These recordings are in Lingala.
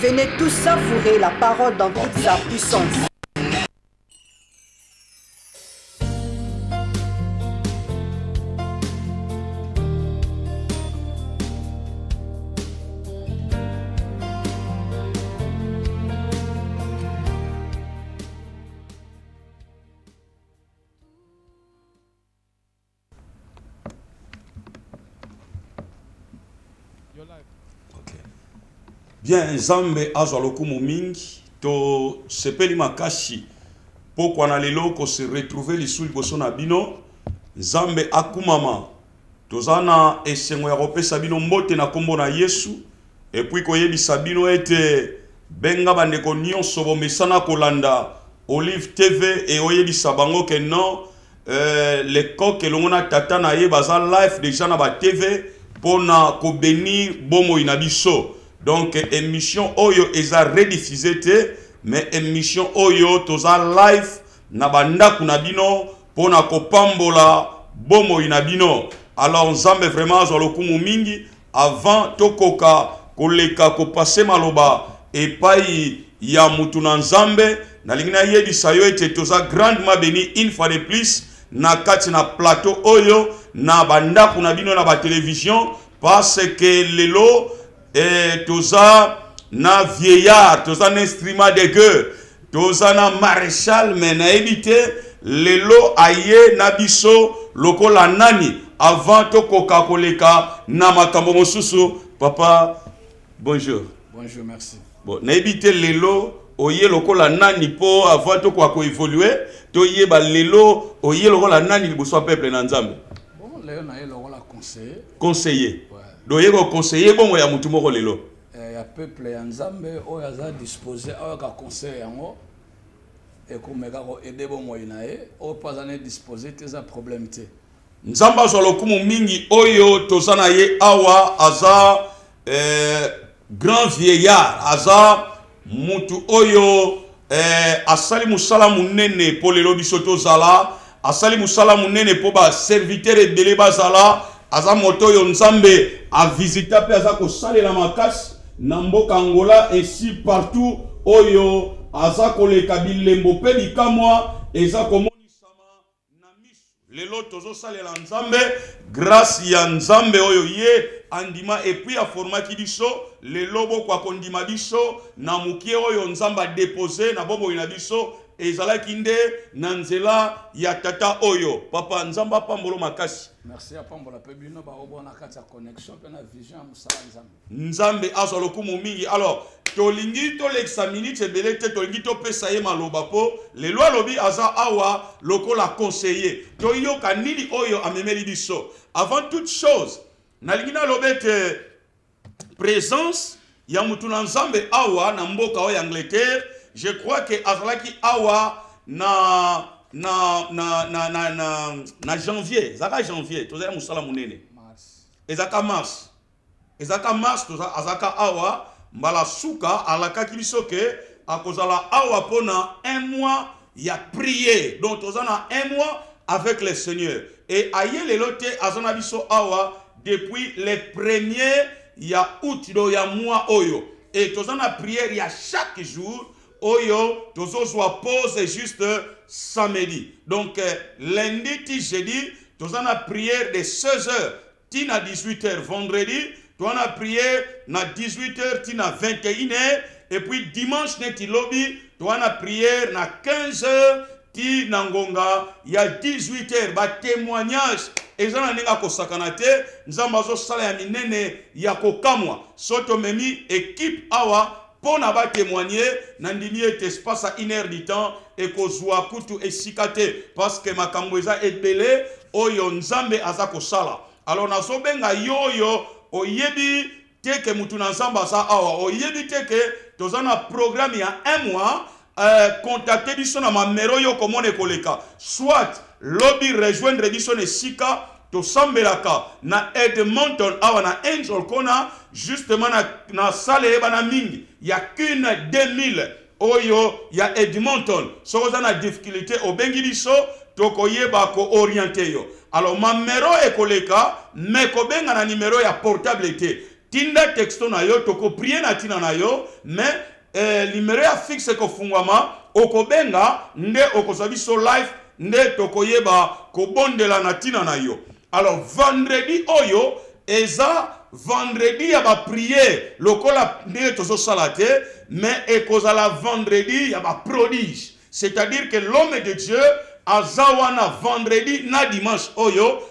Venez tous savourer la parole dans toute sa puissance. Bien, Nzambe azalokumu mingi to sepeli makashi pokwa na lelo ko se retrouver lisu liboso na bino. Nzambe akumama tozana esengo ya kopesa bino mbote na kombo na Yesu et puis koyebisa bino ete benga bandeko nyonso bomesana kolanda Olive TV et oyebisa bango ke non le coq elongona tata na ye baza live déjà na ba TV pona ko bénir bomo inabiso. Donc émission Oyo eza rediffusée mais émission Oyo toza live na banda kunabino pona kopambola bomo inabino. Alors Nzambe vraiment zolokumu mingi avant tokoka koleka ko passer maloba epai ya mutu na Nzambe na lingina yebisa yo ete toza grandement béni une fois de plus na kati na plateau Oyo na banda kunabino na ba télévision parce que lelo et toza na vieillard, toza un instrument de guerre, toza na maréchal, mais na évité lelo aye na biso lokola nani avant to koka koleka na makambo mosusu. Papa, bonjour. Bonjour, merci. Bon, na évité lelo oye lokola nani po avant to kwa ko évoluer, to ye ba lelo oye lokola nani liboso peuple na Nzambe. Bon, lelo na ye lokola conseiller. Conseiller. Doye ko conseiller bongo ya mutu moko lelo. Ya peuple ya Nzambe oyo aza disposé oyo ka conseiller yango et ko meka ko aider bongo inaye o pas ane disposé te za problème te. Nzamba zolokumu mingi oyo tozana ye awa aza grand vieillard aza mutu oyo asali musala munene po lelo biso tozala asali musala munene po ba serviteur ebele bazala aza moto yo Nzambe a visiter pe aza ko salela makasi na mboka Angola ainsi partout oyo aza ko leka bilembo pe bikamwa eza komonisama na misu lelo tozo salela Nzambe grâce ya Nzambe oyo ye andima et puis a formaki biso lelo boko akondima biso na mukie oyo Nzambe a déposé na bobo ina biso ezalaki nde na nzela ya tata oyo papa Nzamba pambolo makasi. Merci à pambola pe bino ba obona kati ya connexion pe na vision ya musala Nzambe. Nzambe azolokumu mingi. Alors tolingi to l'examiner tebele te tolingi to pesa ye maloba po lelo alobi aza awa lokola conseiller to yoka nini oyo amemeli biso. Avant toute chose nalingi na lobete présence ya mutu na Nzambe awa na mboka o ya Angleterre. Je crois que azalaki awa na janvier, zaka janvier, tozala musala munene. Mars. Ezaka mars. Ezaka mars toza azaka awa mbala suka alaka kibisoke akozala awa pona un mois ya prier. Donc tozana un mois avec le Seigneur. Et aye lelote azana biso awa depuis les premiers ya août do ya mois oyo. Et tozana prière ya chaque jour. Oyo, tozozwa pause juste samedi. Donc, lundi, ti jeudi, tozana prière de 16h, tina 18h. Vendredi, tozana prière na 18h, tina 21h. Et puis, dimanche, neti lobby, tozana prière na 15h, tina ngonga, ya 18h. Ba témoignage, ezana ninga kosakanate, nzambazo sala ya minene ya kokamwa. Soto memi, équipe awa, pour n'avoir témoigné, nandini est espace à 1 heure du temps et kozwa kutu esikate parce que makambweza ebele oyo Nzambe azako sala. Alors nazobenga yoyo oyebi teke mutu na Nzamba sa awa oyebi teke tozana programme ya 1 mois contacter biso na mamero yo komone koleka soit lobby rejoindre biso ne sika to sambelaka na Edmonton awa na Angel Kona justement na salle bana mingi ya qu'une 2000 oyo ya Edmonton soza na difficulté obengi biso tokoyeba ko orienter yo. Alors mamero ekoleka me kobenga na numéro ya portable te tinda texto na yo toko prier na tina na yo mais numéro ya fixe ko fungwama okobenga nde okosabiso live nde tokoyeba kobondela na tina na yo. Alors vendredi oyo eza vendredi ya ba prier lokola nde tozo salate mais ekozala vendredi ya ba prodige, c'est-à-dire que l'homme de Dieu azawana vendredi na dimanche oyo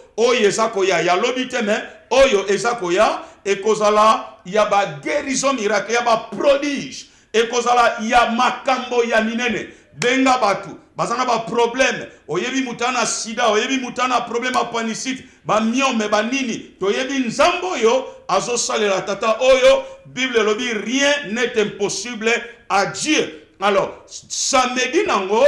ezako ya lobi teme oyo ezako ya ekozala ya ba guérison miracle ya ba prodige ekozala ya makambo ya minene benga batu bazana ba problème oyebi mutana sida oyebi mutana problème appendicite ba myome ba nini toyebi nzambo yo azosalela tata oyo Bible lobi rien n'est impossible à Dieu. Alors samedi nango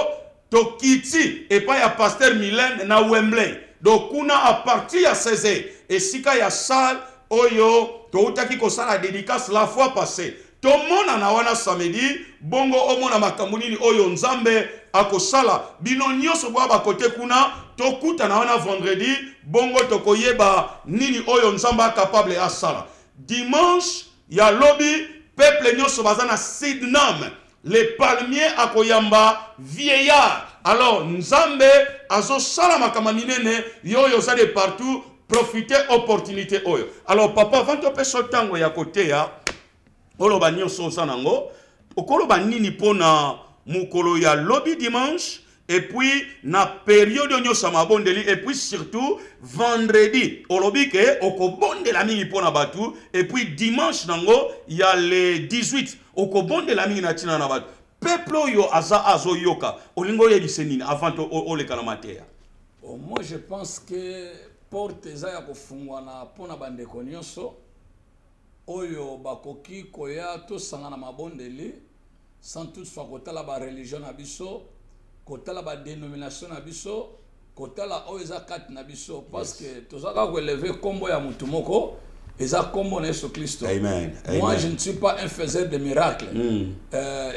tokiti et pas ya pasteur Milen na Wembley donc kuna à partir ya 16h et sika ya salle oyo toutaki ko sala dédicace la fois passée tomona na wana samedi bongo omona makambo nini oyo nzambe akosala bino nyonso bwa ba kote kuna tokuta na wana vendredi bongo tokoyeba nini oyo nzambe capable asala. Dimanche ya lobi peuple nyonso bazana Sydenham les palmiers akoyamba vieillard. Alors nzambe azo sala makama minene yoyo za de partout profiter opportunité oyo. Alors papa vanto peso tango ya kote ya oloba nyonso sanango okoloba nini pona mukolo ya lobi dimanche et puis na période nyonso mabondeli et puis surtout vendredi olobi ke okobondela mingi pona batu et puis dimanche nango ya le 18 okobondela mingi na tina na batu peuple oyo azo yoka olingo yebise nini avant oleka na mateya. Moi je pense que porte eza ya kofungwa na pona bandeko nyonso oyo bakoki koya tosanga na mabondeli sans toutefois kotala ba religion na biso kotala ba dénomination na biso kotala oyo eza kati na biso parce que tozaka ko élever kombo ya mutu moko eza kombo na Yesu Kristo. Amen. Moi je ne suis pas un faiseur de miracles.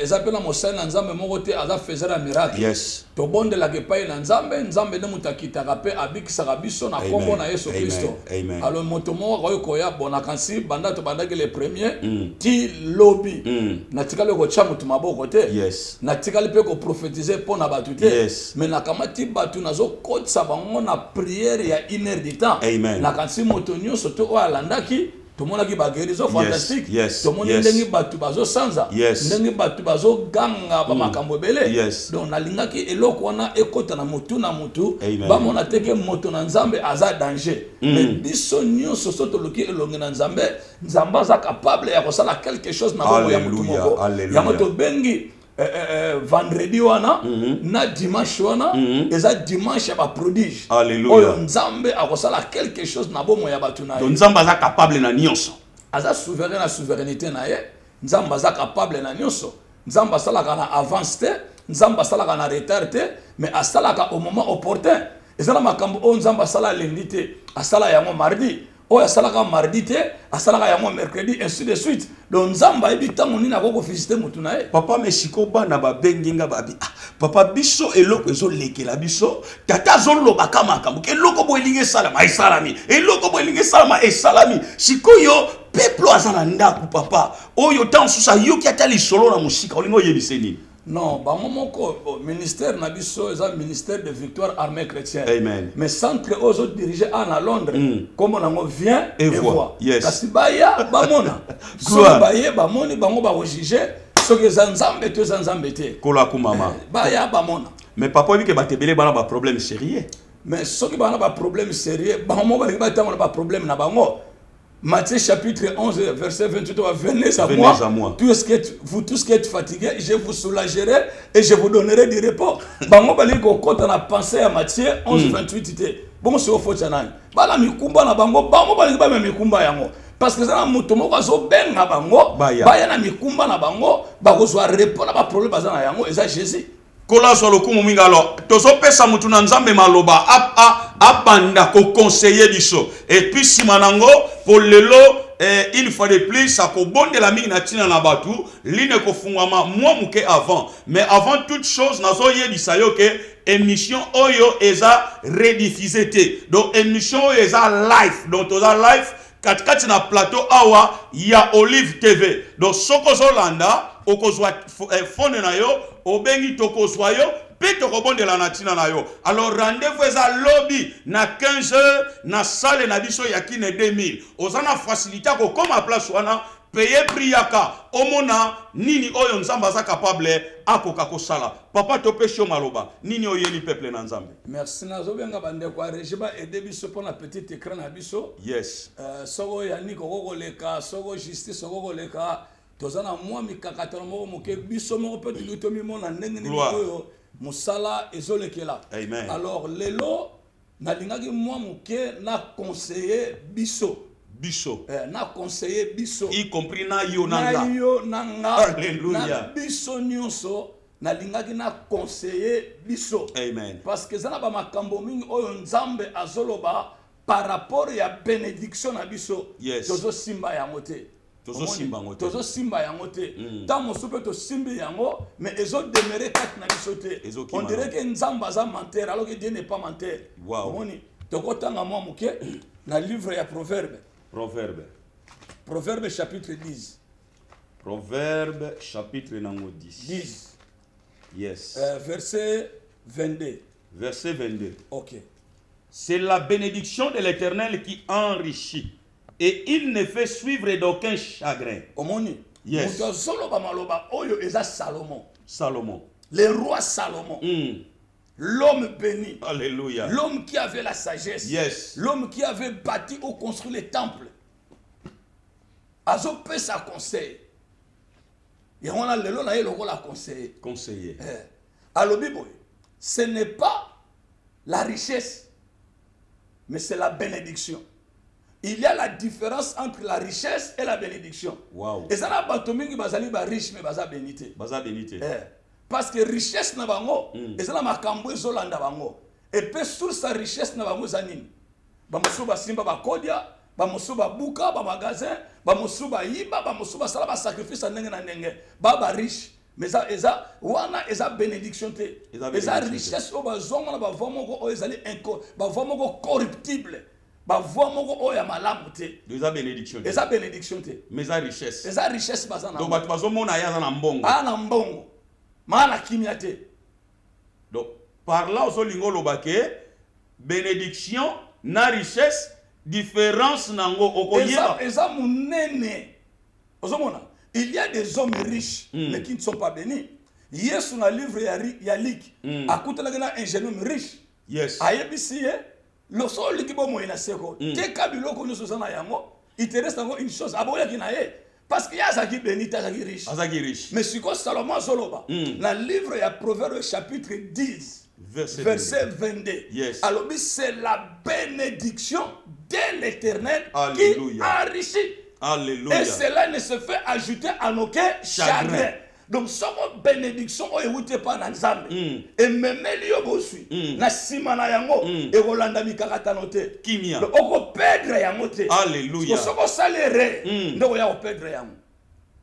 Eza pena mosala nzambe moko te aza faiseur de miracles. Yes. To bonde la kepai na nzambe ne mutakita kape abikisa biso na kombo na Yesu Kristo. Alors moto moko oyo koya bonakansi banda to bandaki les premiers ti lobby. Na tikale ko cha mutu maboko te. Yes. Na tikale pe ko prophétiser pona batu te. Yes. Mais na kamati batu nazo kotsa bango na prière ya 1 heure du temps. Amen. Na kansi moto nyonso to o alandaki tout le monde qui bagériso fantastique. Yes. Tout le monde ndengi batu bazo sanza. Ndengi batu bazo ganga ba makambo belé. Donc na linga ki eloko wana ekota na mutu na mutu ba mona teke moto na nzambe aza danger. Mais biso nyonso soto loki elongi na nzambe, nzamba za capable ya kosala quelque chose na bomo ya mutu moko. Ya moto bengi vendredi wana na dimanche wana eza dimanche ya ba prodige. Oyo nzambe akosala quelque chose na bomo ya batu na ye. Nzambe aza capable na nyonso. Aza souverain na souveraineté na ye. Nzambe aza capable na nyonso. Nzambe asalaka na avance te, nzambe asalaka na retard te, mais asalaka au moment opportun. Ezala makambo o nzambe asala lundi te, asala yango mardi. Oya salaka mardi te, asalaka yango mercredi, ainsi de suite. Donc nzamba ebi tango nini akoko visiter mutu na ye. Papa mesiko bana ba benginga babi. Papa biso eloko ezo lekela biso, tata zoloba kama makambo. Eloko bo elinge salama esalami. Eloko bo elinge salama esalami. Sikoyo peuple azana ndaku papa. Oyo tan susa yoki atali solo na musika olingo yebise nini. Non, bah mon ministère nabiso est un ministère de victoire armée chrétienne. Amen. Mais centre aux autres dirigés à Londres, comme on vient et voit. Yes. Kasi baya bamona. So baye bamoni bango ba rejuger ce que zanzambe te zanzambe te. Kola kumama. Baya bamona. Mais papa dit que batebele bana ba problème sérieux. Mais ce qui bana ba problème sérieux, bamo ba ba problème na bango. Matthieu chapitre 11 verset 28, venez à moi. Tous qui êtes fatigués, je vous soulagerai et je vous donnerai du repos. Bango bali ko kota na pensée à Matthieu 11 28 te. Bon c'est au faut tsanani. Bala mikumba na bango, bango bali ba mikumba yango. Parce que ça muto moko zo benga bango, baya na mikumba na bango, ba ko zo repos na ba problème bazana yango, eza Jésus. Kola so lokumu minga alors tozo pesa mutu na nzambe maloba abanda ko conseiller biso et puis simanango pour lelo une fois de plus ça ko bonde la mingi na tina na batu line ko fungama moi muke avant mais avant toute chose nazo yebisa yo ke émission oyo eza rediffusée te donc émission oyo eza live donc toza live katikati na plateau awa ya Olive TV. Donc soko zolanda okozwa phone na yo obengi tokozwa yo pe tokobondela na tina na yo. Alors rendez-vous eza lobby na 15h na salle na biso ya kine 2000. Ozana facilité ko koma place wana payer priaka omona nini oyo nzamba za capable akoka kosala. Papa topesho maloba nini oyeli peuple na nzambe. Merci nazo benga bande kwa rejiba aider biso pour na petit écran na biso. Yes. Soko ya niko kokoleka soko justice soko kokoleka tozana mwa mikakatano moko moke biso moko pe tuto mimona ndenge ni koyo musala ezolekela. Amen. Alors lelo nalingaki mwa moke na conseiller biso na conseiller biso y compris na yo nanga Alléluia. Na biso nyonso na lingaki na conseiller biso. Amen. Parce que zana ba makambo mingi oyo nzambe azoloba par rapport ya bénédiction na biso. Yes. Tozo simba yango te. Tozo simba yango te. Tant mosu pe to simbi yango mais ezo demeurer kati na biso te. On dirait que nzamba za menteur alors que Dieu n'est pas menteur. Wow. Moni tokotanga mwa muke na livre ya Proverbe. Proverbe chapitre 10. Proverbe chapitre 10. Yes. Verset 22. Verset 22. Ok. C'est la bénédiction de l'Éternel qui enrichit et il ne fait suivre d'aucun chagrin. Omoni. Yes. Salomon. Le roi Salomon. L'homme béni. Alléluia. L'homme qui avait la sagesse. Yes. L'homme qui avait bâti ou construit les temples. Azo peut sa conseil. Et on a le conseiller. Conseiller. Alors Bible, ce n'est pas la richesse, mais c'est la bénédiction. Il y a la différence entre la richesse et la bénédiction. Wow. Et ça n'a pas tout le monde qui est riche mais baza bénité. Baza bénité. Parce que richesse n'a pas ngo, et ça n'a pas cambo zolanda bango. Et puis sur sa richesse n'a pas ngo zanine. Ba musuba simba ba kodia, ba musuba buka, ba magasin, ba musuba yiba, ba musuba sala ba sacrifice ndenge na ndenge. Ba riche. Mais ça wana eza bénédiction te. Eza richesse o ba zonga na ba vomoko o ezali ba vomoko corruptible. Ba vomoko o ya malamu te. Eza bénédiction te. Eza bénédiction te. Mais eza richesse. Eza richesse bazana. Donc batu bazomona ya na mbongo. Na mbongo. Mana kimia te. Donc par là aux lingolobake bénédiction na richesse différence nango okoyeba. Eza munene. Ozomona. Il y a des hommes riches mais qui ne sont pas bénis. Yesu na livre ya Luc akutala na ingénieur riche. Yes. Ayebisi le sol qui bo moyena seko. Te kabilo ko nyoso sana yango. Il te reste encore une chose aboya ki na ye. Parce qu'il y a Zaki béni, Zaki riche. Zaki riche. Mais si quoi Salomon Zoloba, dans le livre, il y a Proverbe chapitre 10, verset 22. Yes. Alors, c'est la bénédiction de l'Éternel qui enrichit. Alléluia. Et cela ne se fait ajouter à aucun chagrin. Donc, cette bénédiction, on ne pas dans Nzambe. Et même liyo bosui, na sima na yango, et Rolanda mikakatanote. Kimia. Donc, on peut perdre yango te. Alléluia. Soko salaire, ndoko ya perdre yango.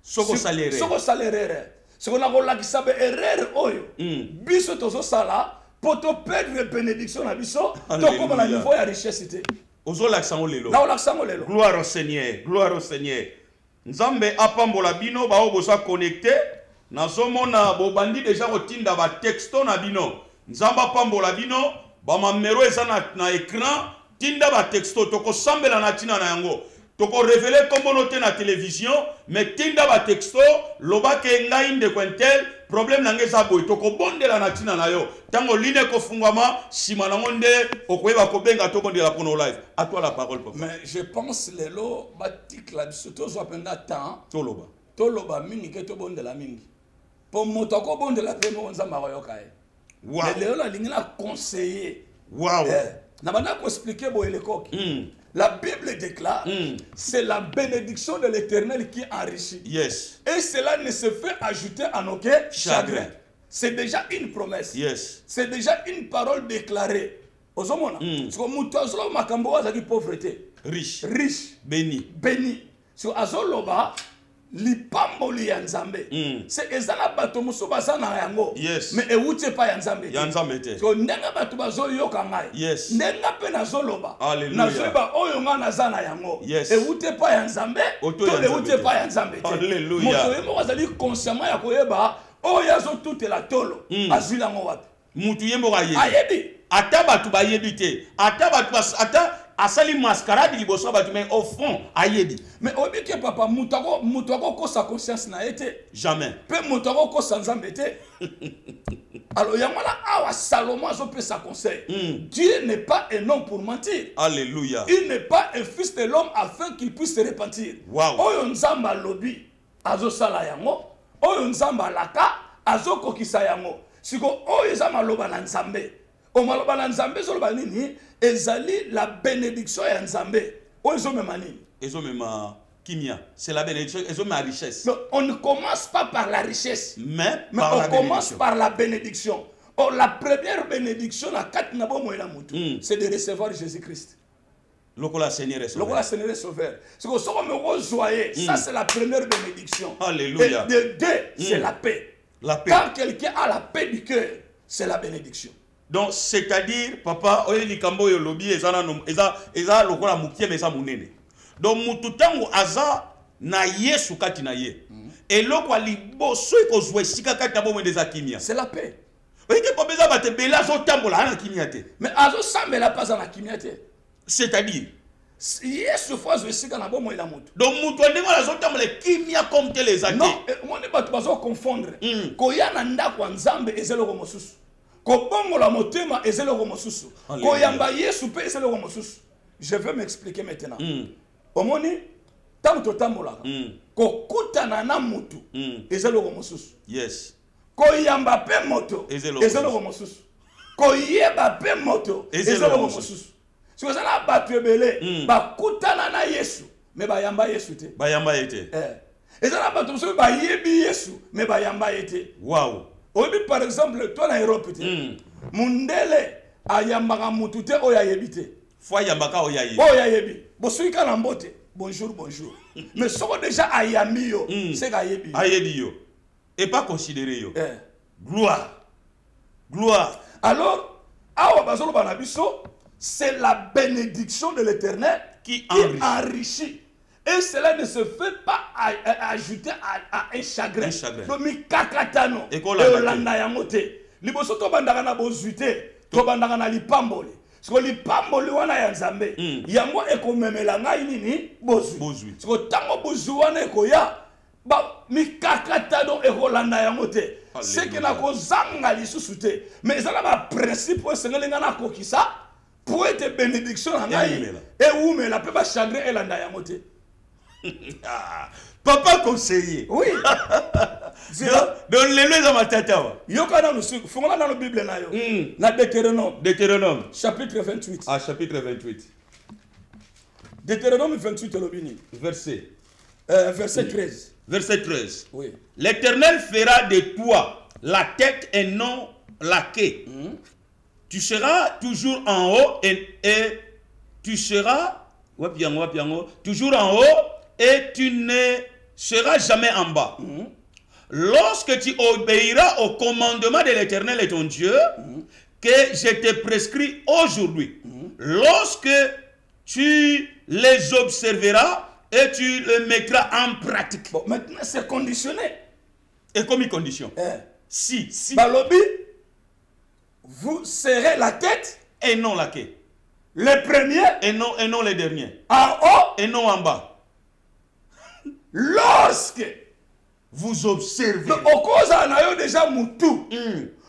Soko salaire. Soko salaire. Soko na ko lakisa be erreur oyo. Biso tozo sala, poto perdre bénédiction na biso, to koma na niveau ya richesse te. Ozo laksango lelo. Na laksango lelo. Gloire au Seigneur. Gloire au Seigneur. Nzambe apambola bino ba obosa connecté. Nazomona bobandi déjà kotinda ba texto na bino. Nzamba pambola bino ba mamero eza na écran tinda ba texto toko sambela na tina na yango. Toko révéler kombo noté na télévision mais tinda ba texto loba ke ngai nde kwentel problème na ngeza boy toko bondela na tina na yo. Tango line ko fungwama sima na ngonde okoyeba ko benga to bondela pour nos live. À toi la parole papa. Mais je pense lelo batik la bisoto zo apenda temps toloba. Toloba mingi ke to bondela mingi. Pour motoko bon de la paix mon nzamba yoka e. Wow. Mais Léo la lingina conseiller. Wow. Na bana ko expliquer bo elekok. La Bible déclare c'est la bénédiction de l'Éternel qui enrichit. Yes. Et cela ne se fait ajouter à aucun chagrin. C'est déjà une promesse. Yes. C'est déjà une parole déclarée. Ozomona. Parce que mutozo makambo azaki pauvreté. Riche. Riche. Béni. Béni. Sur azoloba lipamboli ya nzambe c'est ezala bato mosusu baza na yango mais ewuti pa ya nzambe te so ndenga bato bazoyoka ngai ndenga mpe nazoloba nazoyeba oyo nga naza na yango ewuti pa ya nzambe to ewuti pa ya nzambe te moto ye moko azali consciemment ya koyeba oyo azotutela tolo azwili yango wapi mutu ye moko ayebi ata bato bayebi te ata asali mascarade liboso bato mais au fond ayebi mais obike papa mutu akokosa conscience na ye te jamais mpe mutu akokosa nzambe te alors yango wana awa Salomon azopesa conseil Dieu n'est pas un homme pour mentir. Alléluia. Il n'est pas un fils de l'homme afin qu'il puisse se repentir. Oyo nzambe alobi azosala yango oyo nzambe alaka azokokisa yango siko oyo eza maloba na nzambe omaloba na nzambe ezoloba nini ezali la bénédiction ya nzambe oyo ezomema nini ezomema kimia c'est la bénédiction ezomema richesse. Non, on ne commence pas par la richesse mais on commence par la bénédiction. Or la première bénédiction na kati na bomo ela mutu c'est de recevoir Jésus-Christ. Lokola Seigneur et Sauveur. Lokola Seigneur et Sauveur. C'est que ça me rejoyer. Ça c'est la première bénédiction. Alléluia. Et de deux, c'est la paix. La paix. Quand quelqu'un a la paix du cœur, c'est la bénédiction. Donc c'est-à-dire papa oye likambo yo lobi eza lokola mukie meza munene. Donc mutu tango aza na Yesu kati na ye. Eloko liboso ikozwe sika kati na bomo ndeza kimia. C'est la paix. Oyeke po beza bate bela zo tambola na kimia te. Mais azo sambela pas na kimia te. C'est-à-dire Yesu fois sika na bomo ila mutu. Donc mutu ndenge la zo tambola kimia comme tel les athées. Non, moi ne pas bazo confondre. Ko yana ndako nzambe ezeloko mosusu. Ko bongola motema ezeloko mosusu. Ko yamba Yesu pe ezeloko mosusu. Je vais m'expliquer maintenant. Omoni tanto tambola. Ko kutana na mutu ezeloko mosusu. Yes. Ko yamba pe moto ezeloko mosusu. Ko yeba pe moto ezeloko mosusu. Si vous avez battu belé, ba kutana na Yesu, mais ba yamba Yesu te. Ba yamba ete. Et ça la battu ba yebi Yesu, mais ba yamba ete. Wow. Obi par exemple, toi na Europe te. Mundele ayamba mutu te oya yebi te. Foi yamba ka oya yebi. Oya yebi. Bosuika na mbote. Bonjour, bonjour. Mais soko déjà ayami yo, c'est ka yebi. Ayebi yo. Et pas considéré yo. Gloire. Gloire. Alors, awa bazolo banabiso c'est la bénédiction de l'Éternel qui enrichit. Et cela ne se fait pas ajouter à un chagrin. Donc, mi kakatano. Et olanda yamote. Liboso to bandaka na bozuite. To bandaka na lipambole. Parce que lipambole wana ya nzambe. Yango ekomemela ngai nini bozui. Parce que tango bozui wana ekoya. Ba mi kakatano ekolanda yamote. C'est que na kozanga lisusu te. Mais ezala ba principe o sengelenga na kokisa. Pour être bénédiction en Aïe, et où mais la paix va chagrin et la ndayamote. Papa conseiller. Oui. Donc les lois dans ma tête. Yokana nous font dans la Bible na yo. Na Deutéronome. Deutéronome. Chapitre 28. Ah chapitre 28. Deutéronome 28 lobini. Verset. Verset 13. Verset 13. Oui. L'Éternel fera de toi la tête et non la queue. Tu seras toujours en haut et tu seras toujours en haut et tu ne seras jamais en bas. Lorsque tu obéiras au commandement de l'Éternel et ton Dieu que je te prescris aujourd'hui, lorsque tu les observeras et tu les mettras en pratique. Bon, maintenant c'est conditionné. Et comme une condition. Si. Balobi, vous serrez la tête et non la queue. Les premiers et non les derniers. En haut et non en bas. Lorsque vous observez. Au cause na yo déjà mutu.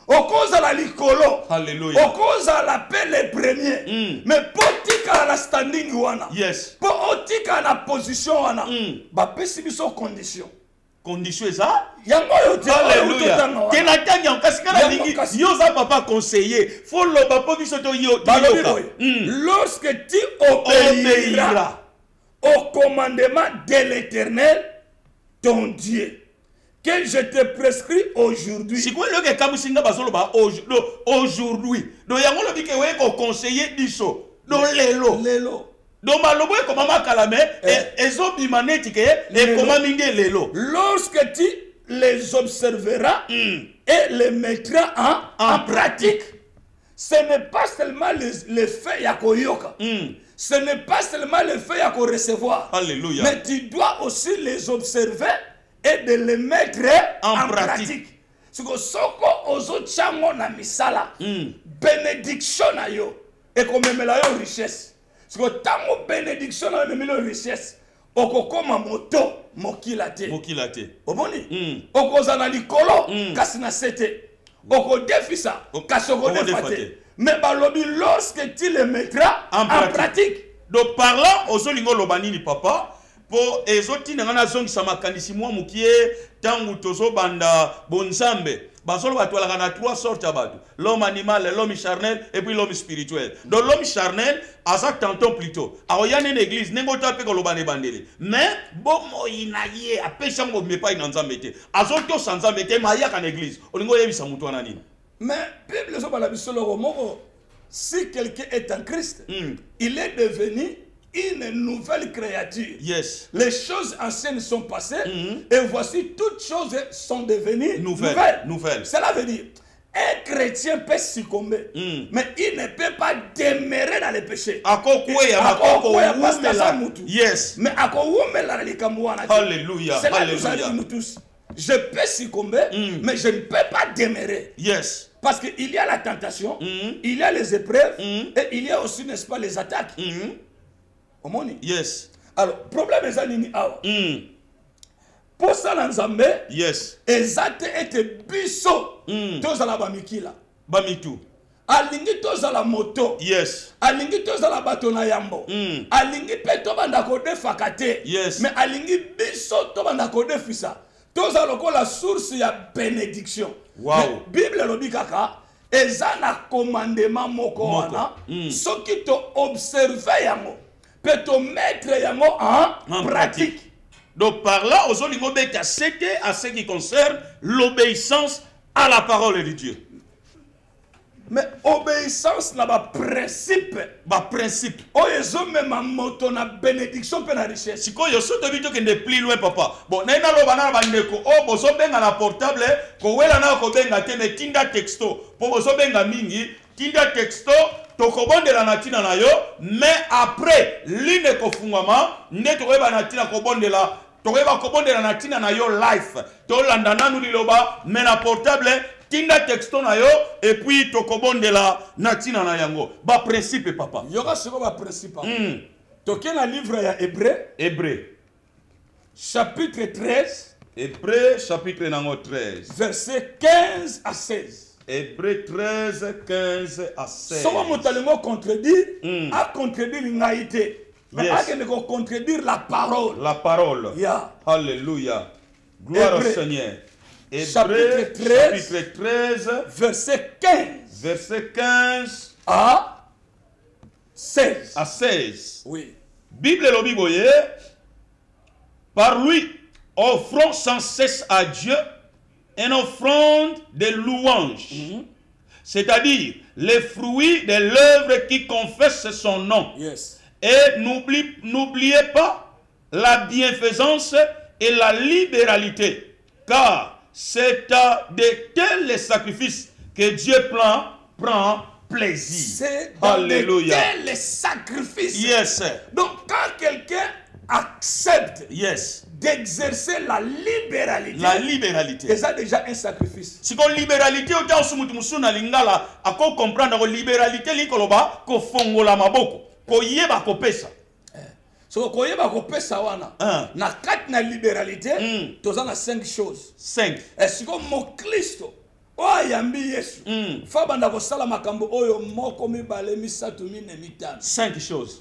Au cause la likolo. Alléluia. Au cause la paix les premiers. Mais potika la standing wana. Yes. Potika la position wana. Ba pesi biso condition. Condition ça? Yango yo te. Alléluia. Kenatanya okasikana lingi. Yo za papa conseiller. Faut le papa biso to yo. Lorsque tu obéiras au commandement de l'Éternel ton Dieu que je te prescris aujourd'hui. Si quoi le kamusinga bazolo ba aujourd'hui. Donc yango lo bike we ko conseiller biso. Donc lelo. Donc malobo e koma makalame ezo bimaneti ke e koma mingi lelo. Lorsque tu les observeras et les mettras en pratique, ce n'est pas seulement le fait yako yoka. Ce n'est pas seulement le fait yako recevoir. Alléluia. Mais tu dois aussi les observer et de les mettre en pratique. Ce que soko ozo chango na misala bénédiction na yo et comme memela yo richesse. Ce que tango bénédiction na memela yo richesse okokoma moto mokilate. Mokilate. Oboni? Okozana likolo kasi na sete. Okodefisa kasi okodefate. Mais balobi lorsque tu les mettras en pratique. Donc parlant aux olingo lobanini papa pour ezoti ngana zongi sama kanisi mwa mukie tangu tozo banda bonzambe bazolo batwala kana trois sortes abatu l'homme animal l'homme charnel et puis l'homme spirituel. Donc l'homme charnel asa tantôt plutôt aoyane une église nengo tape ko lobane bandele mais bomo inaye apesha ngo mepa inanzambe te azoto sanzambe te maya kan église olingo yebisa mutu wana nini. Mais Bible so bala bisolo moko si quelqu'un est en Christ il est devenu une nouvelle créature. Yes. Les choses anciennes sont passées et voici toutes choses sont devenues nouvelles. Cela veut dire un chrétien peut succomber, mais il ne peut pas demeurer dans le péché. Yes. Mais Alléluia. C'est là que nous allons nous tous. Je peux succomber, mais je ne peux pas demeurer. Yes. Parce qu'il y a la tentation, il y a les épreuves et il y a aussi, n'est-ce pas, les attaques. Yes. Alors, problème est nini awa. Pour ça l'ensemble, yes. Ezate était biso. Tozala bamikila. Bamitu. Alingi tozala moto. Yes. Alingi tozala batona yambo. Alingi pe tobanda kode fakate. Yes. Mais alingi biso tobanda kode fisa. Tozala ko la source ya bénédiction. Wow. Bible lobi kaka. Ezana commandement moko wana. Soki to observer yango. Peut-on mettre yango en pratique. Donc par là, aux c'était à ce qui concerne l'obéissance à la parole de Dieu. Mais obéissance n'a pas principe. Ba principe. Oh, ils ont même un moto na bénédiction pe na richesse. Si quoi, yo so te bito que ne plus loin papa. Bon, na ina lo bana bandeko. Oh, bozo benga na portable, ko wela na ko benga te me tinda texto. Po bozo benga mingi, tinda texto. Tokobondela na tina na yo, mais après l'ine kofungama ne tokoyeba na tina kobondela tokoyeba kobondela na tina na yo life tolanda nanu liloba mais na portable tinda texto na yo et puis tokobondela na tina na yango ba principe papa yoka siko ba principe toke na livre ya Hébreu chapitre 13 Hébreu chapitre nango 13 verset 15 à 16. Hébreu 13, 15 à 16. Si on a contredire, à contredire l'inaïté. Mais à contredire la parole. La parole. Yeah. Alléluia. Gloire au Seigneur. Hébreu chapitre 13, verset 15. Verset 15 à 16. À 16. Oui. Bible le Bible, par lui, offrons sans cesse à Dieu une offrande de louange, c'est-à-dire les fruits de l'œuvre qui confesse son nom. Yes. Et n'oubliez pas la bienfaisance et la libéralité, car c'est à de tels sacrifices que Dieu prend plaisir. C'est dans de tels sacrifices. Yes. Donc quand quelqu'un accepte d'exercer la libéralité. La libéralité. C'est ça déjà un sacrifice. Si la libéralité, on a na lingala, à comprendre la libéralité, l'ikoloba, ko fongola maboko, ko yeba ko pesa. So ko yeba ko pesa wana. Na kat na libéralité, toza na 5 choses. 5. Est-ce que mon Christ oyambi Yesu fabanda ko sala makambo oyo moko mibale misatu mine mitano. 5 choses.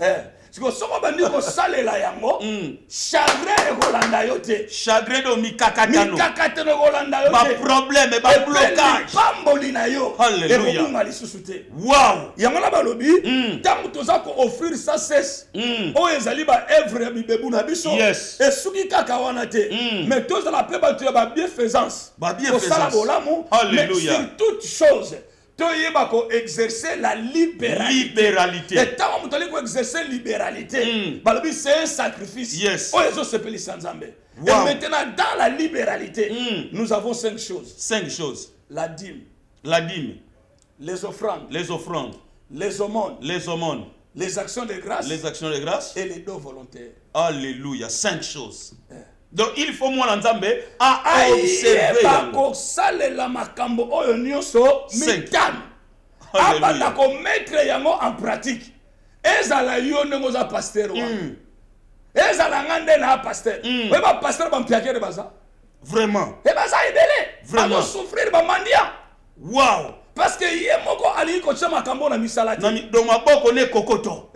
Siko soko bandi ko salela yango chagrin ekolanda yo te. Chagrin do mikakatano. Mikakatano ekolanda yo te. Ba problème, ba blocage. Pamboli na yo. Alléluia. Ekobunga lisusu te. Wow. Yango na balobi tango toza ko offrir sa cesse. Oyo ezali ba œuvre ya bibebu na biso. Esuki kaka wana te. Mais toza la pe ba tu ba bienfaisance. Ba bienfaisance. Ko sala bolamu. Alléluia. Mais sur toute chose toyeba ko exercer la libéralité. Et tant que vous exercer la libéralité, c'est un sacrifice. Yes. Et maintenant, dans la libéralité, nous avons 5 choses. 5 choses. La dîme. La dîme. Les offrandes. Les offrandes. Les aumônes. Les aumônes. Les actions de grâce. Les actions de grâce. Et les dons volontaires. Alléluia. 5 choses. Donc il faut moi l'ensemble à observer. Alléluia. Mettre yango en pratique. Ezala yo nengo za pasteur wa. Ezala ngande na pasteur. Weba pasteur ba mpiakere baza. Vraiment. Et baza ebele. Vraiment. Souffrir ba mandia. Wow. Parce que yé moko ali ko chama kambo na misalati. Na do maboko ne kokoto.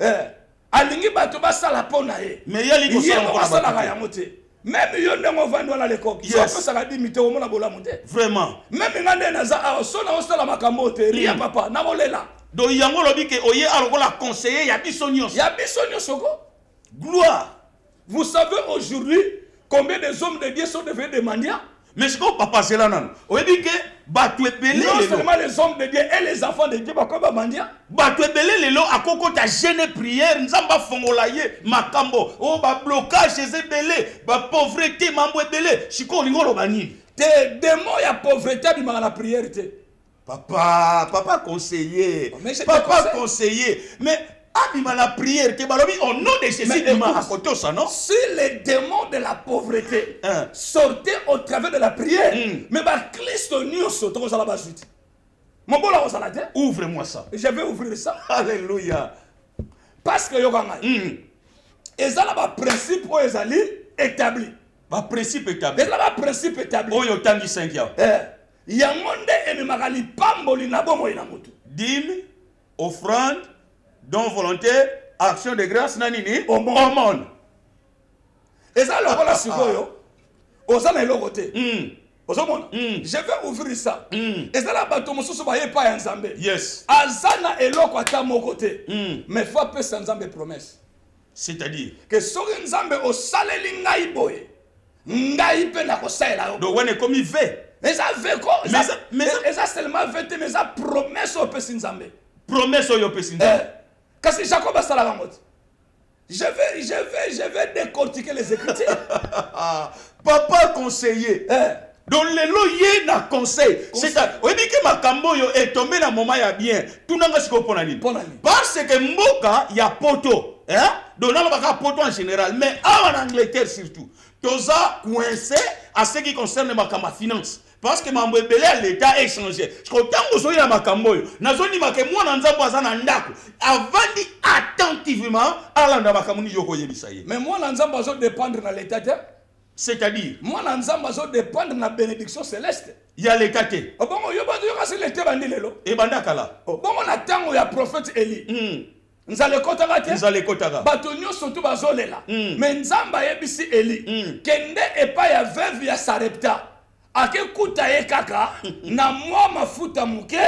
Alingi bato basala pona ye. Mais yali ko sala ko basala ya mote. Même yo ndenge vando la lekoko. Yes. So ça dit mité o mona bola monte. Vraiment. Même ngande na za so na osala makambo te ria papa na bolela. Do yango lobi ke oye aloko la conseiller ya biso nyonso. Ya biso nyonso ko. Gloire. Vous savez aujourd'hui combien des hommes de Dieu sont devenus des mendiants? Mais ce qu'on papa c'est là non. Oyebi ke batu ebele. Non seulement les hommes de Dieu et les enfants de Dieu ba ko ba mendiants. Batu ebele lelo akoko ta jeûne prière nzamba fongola ye makambo o ba blocage ebele ba pauvreté mambo ebele siko lingolo bani. Des démons ya pauvreté bi la prière te. Papa conseiller. Papa conseiller. Mais abima la prière que balobi au nom de Jésus ça non? Si les démons de la pauvreté sortaient au travers de la prière, mais bah Christ nous sautons à la base. Mon bon là on ouvre-moi ça. Je vais ouvrir ça. Alléluia. Parce que yokanga. Et ça là bas principe ou ezali établi. Ba principe établi. Et là bas principe établi. Oyo tangi 5 ya. Yangonde emimakali pamboli na bomo ina mutu. Dîme, offrande, don volontaire, action de grâce nanini aumône. Et ça le voilà sikoyo. Ozana elokote. Ozomona. Je vais ouvrir ça. Et ça la bato mosusu ba ye pa ya Nzambe. Yes. Azana eloko ata mokote. Mais faut pas sans Nzambe promesse. C'est-à-dire que soki Nzambe osaleli ngai boye. Ngai pe na kosaela yo. Donc on est comme il fait. Mais ça fait quoi? Mais ça seulement fait mais ça promesse au pesi Nzambe. Promesse au pesi Nzambe. Kasi Jacob a sala ngamot. Je vais décortiquer les Écritures. Papa conseiller. Donc les loyers na conseil. C'est ça. On dit que makambo yo est tombé dans moment ya bien. Tout nanga siko ponani. Parce que mboka ya poto, donc na baka poto en général, mais en Angleterre surtout. Toza coincé à ce qui concerne ma finance. Parce que mambo ebele à l'état échangé. Je crois que vous na makambo yo. Nazoni make mwana nzambo azana ndako. Avandi attentivement ala nda makamuni yoko yebisa ye. Mais mwana nzambo azo dépendre na l'état. C'est-à-dire mwana nzambo azo dépendre na bénédiction céleste. Il y a l'état te. Bongo yo bando yo kasi l'état bandi lelo. E banda kala. Bongo na tango ya prophète Eli. Nzale kotaka te. Nzale kotaka. Bato nyonso tu bazolela. Mais nzamba yebisi Eli. Kende epa ya veuve ya Sarepta. Ake kuta ye kaka na mwa mafuta muke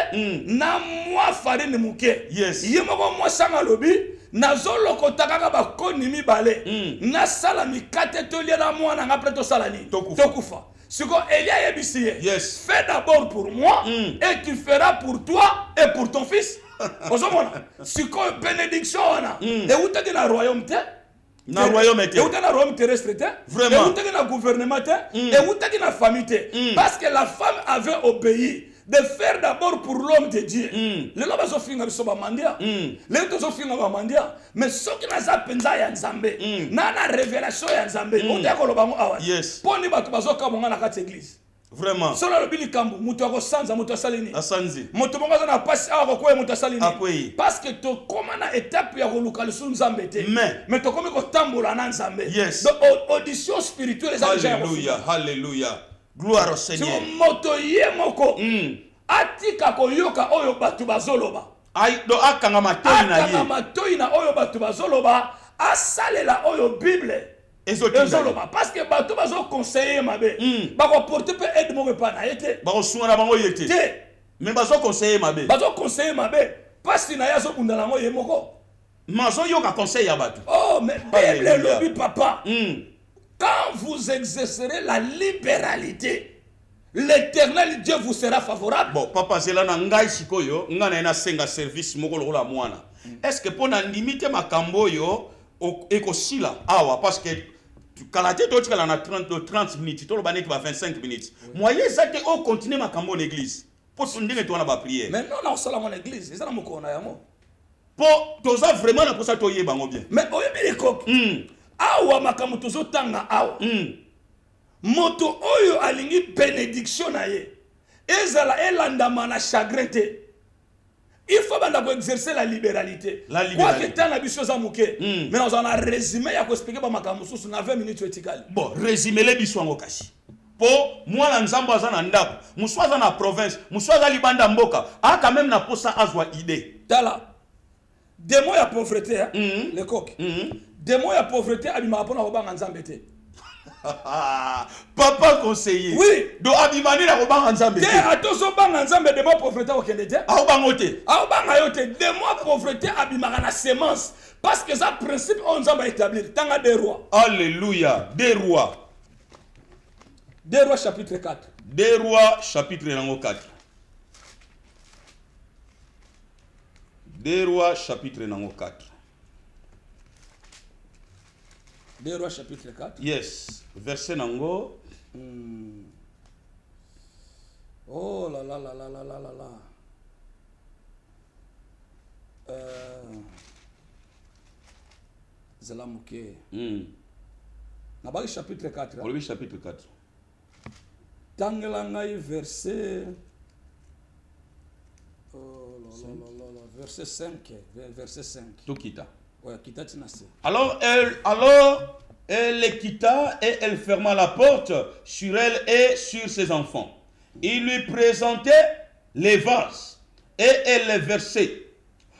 na mwa farine muke. Yes. Ye moko mwa sanga lobi na zolo kotaka ba koni mibale. Na sala mikate tolia na mwa na ngapre to salani. Tokufa. Siko Elia yebisi ye. Yes. Fais d'abord pour moi et tu feras pour toi et pour ton fils. Ozomona. Siko bénédiction wana. Et utaki na royaume te. Na royaume te. Et utaki na royaume terrestre te. Vraiment. Et utaki na gouvernement te. Et utaki na famille te. Parce que la femme avait obéi de faire d'abord pour l'homme de Dieu. Les lois sont finis avec son mandia. Les autres sont finis avec mandia. Mais ceux qui n'ont pas pensé à Nzambe, na révélation à Nzambe. On dit que le bango awa. Yes. Pour ni batu bazo kamonga na kati église. Vraiment. Solo le bili kambu mutu ako sanza mutu asalini. Asanzi. Mutu monga na passe awa ko mutu asalini. Akwei. Parce que to koma na étape ya kolukalisu Nzambe te. Mais to komi ko tambola na Nzambe. Yes. Donc audition spirituelle ça déjà. Alléluia, alléluia. Gloire au Seigneur. Si moto ye moko. Atika koyoka oyo batu bazoloba. Ay do akanga matoi na ye. Akanga matoi na oyo batu bazoloba. Asalela oyo Bible. Ezoloba parce que batu bazo conseiller mabe. Bako porter pe aide mo pa na yete. Bako sunga na bango yete. Mais bazo conseiller mabe. Bazo conseiller mabe. Parce que na yazo bundala ngo ye moko. Mazo yoka conseil ya batu. Oh mais Bible lobi papa. Quand vous exercerez la libéralité, l'éternel Dieu vous sera favorable. Bon, papa, c'est là ngai sikoyo, ngana ena senga service moko lokola mwana. Est-ce que pour na limiter makambo yo ekosila awa parce que kalaté toi tu na 30 minutes, to lo bané tu va 25 minutes. Moyen ça que on continue makambo l'église. Pour se ndenge toi na ba prière. Mais non non, sala mon église, ça na moko na yamo. Pour toza vraiment na pour ça to yeba ngo bien. Mais oyebi lekok. Awa makambo tozo tanga awa. Moto oyo alingi bénédiction na ye. Ezala elandama na chagrin te. Il faut exercer la libéralité. La libéralité. Quoi que na biso za muke. Mais on a résumé ya ko expliquer ba makambo susu na 20 minutes etikali. Bon, résumé les biso ngo kasi. Po moi na nzambo aza na ndako, muswaza na province, muswaza libanda mboka, a quand même na posa azwa idée. Tala. Des mots ya pauvreté hein, les coq. Des mots ya pauvreté abima pona robanga nzambe te. Papa conseiller. Oui. Do abimani na robanga nzambe te. Atozo banga nzambe de mots pauvreté au Kenya te. A obango te. A obanga yo te. Des mots pauvreté abimaka na sémence parce que ça principe on nzambe établir tanga des rois. Alléluia. Des rois. Des rois chapitre 4. Des rois chapitre 4. Des rois chapitre 4. Des rois chapitre 4. Yes. Verset nango. Oh là là là là là là là là. Zalamuke. Nabaki chapitre 4. Olobi chapitre 4. Tangelangai verset. Oh là là là là. Verset 5. Verset 5. Tokita. Alors elle quitta et elle ferma la porte sur elle et sur ses enfants. Il lui présentait les vases et elle les versait.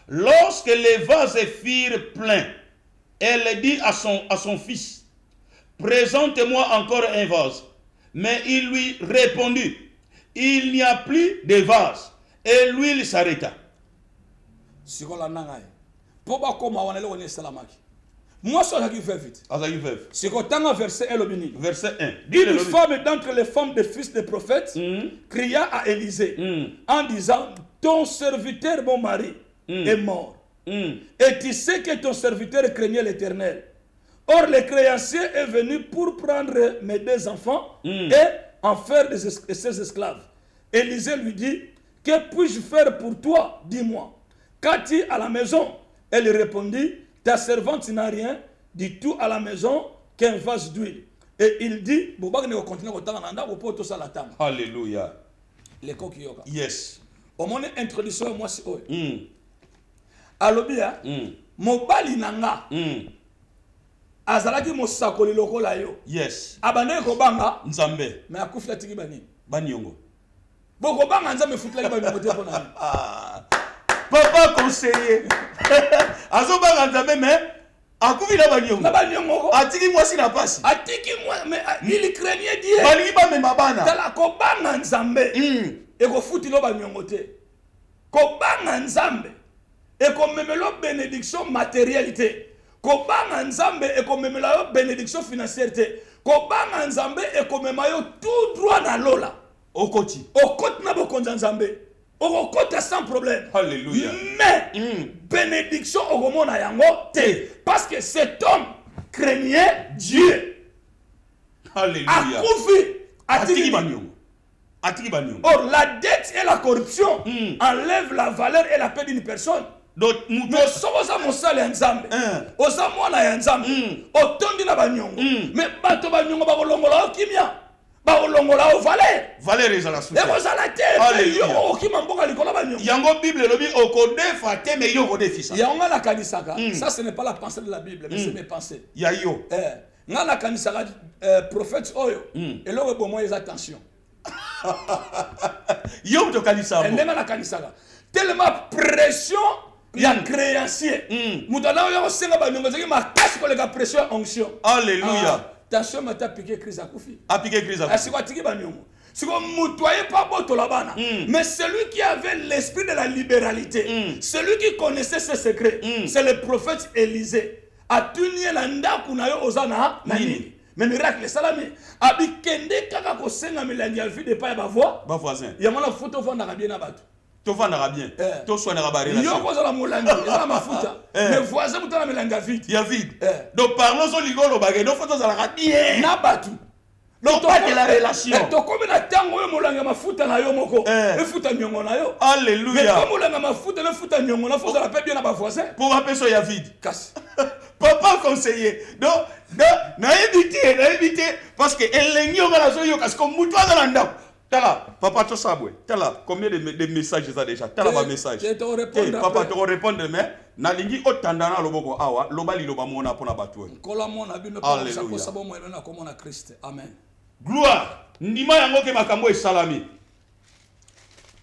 Lorsque les vases firent pleins, elle dit à son fils, présente-moi encore un vase. Mais il lui répondit, il n'y a plus de vase. Et l'huile s'arrêta. Moi, ça qui fait vite. C'est quand on a verset 1. Verset 1. Une femme d'entre les femmes des fils des prophètes cria à Élisée en disant, ton serviteur, mon mari, est mort. Et tu sais que ton serviteur craignait l'Éternel. Or, le créancier est venu pour prendre mes 2 enfants et en faire ses esclaves. Élisée lui dit, que puis-je faire pour toi? Dis-moi. Qu'as-tu à la maison? Elle répondit, ta servante n'a rien du tout à la maison qu'un vase d'huile. Et il dit, Alléluia. Yes. Au moment introduction, moi c'est eux. Alobia, mobali nanga. Azalaki mosakoli lokola yo. Yes. Abane ko banga nzambe. Mais akufla tiki bani. Banyongo. Boko banga nzambe futla bani mote pona. Papa conseiller. Azo banga nzambe mais akufila banyongo. Na banyongo. Atiki moi si na pasi. Atiki moi mais il craignait Dieu. Bali ba me mabana. Tala ko banga nzambe. E ko futilo banyongo te. Ko banga nzambe. Et ko memelo bénédiction matérialité. Kobanga nzambe ekomemela yo bénédiction financière te. Kobanga nzambe ekomema yo tout droit na lola. Okoti na bokonza nzambe. Okota sans problème. Alléluia. Mais bénédiction okomona yango te. Parce que cet homme craignait Dieu. Alléluia. Akufi atiki banyongo. Atiki banyongo. Or la dette et la corruption enlèvent la valeur et la paix d'une personne. Donc, mais soboza mosala ya nzambe oza mwana ya nzambe otondi na banyongo mais bato banyongo bakolongola okimia bakolongola o valeur ezala suite ekozala te yo okima mboka likolo banyongo yango bible lobi okodefa te mais yo kodefisa yango nga nakanisaka ça ce n'est pas la pensée de la Bible mais c'est mes pensées ya yo nga nakanisaka prophète oyo eloko bomo eza attention yo tokanisa ndenge nakanisaka tellement pression ya créancier mutana yo senga banyongo zaki makasi ko leka pression onction alléluia tension mata piqué crise akufi appliquer crise akufi asiko atiki banyongo siko mutoye pas boto la bana mais celui qui avait l'esprit de la libéralité celui qui connaissait ses secrets c'est le prophète Élisée atunie la ndaku na yo ozana nani mais miracle salami abi kende kaka ko senga milangi ya vide pa ba voisin ya mona photo vanda bien na bato to vanda bien to soina ka barela yo ko za mulangi za mafuta mais voisin mutana milangi ya vide donc parlons au ligolo bagay no photo za la bien na bato non pas de la relation to comme na tango yo mulangi mafuta na yo moko e futa nyongo na yo alléluia mais comme mulangi mafuta le futa nyongo na faut ça la paix bien na ba voisin pour appeler ça ya vide casse papa conseiller donc na éviter parce que elengi ngala so yo parce que mutu azala ndako tala papa to sabwe tala combien de messages ça déjà tala ba message papa to répondre mais na lingi otandana loboko awa lobali loba mona pona batu kola mona bino pour ça ko sabo mo na ko mona Christ amen gloire ndima yango ke makambo esalami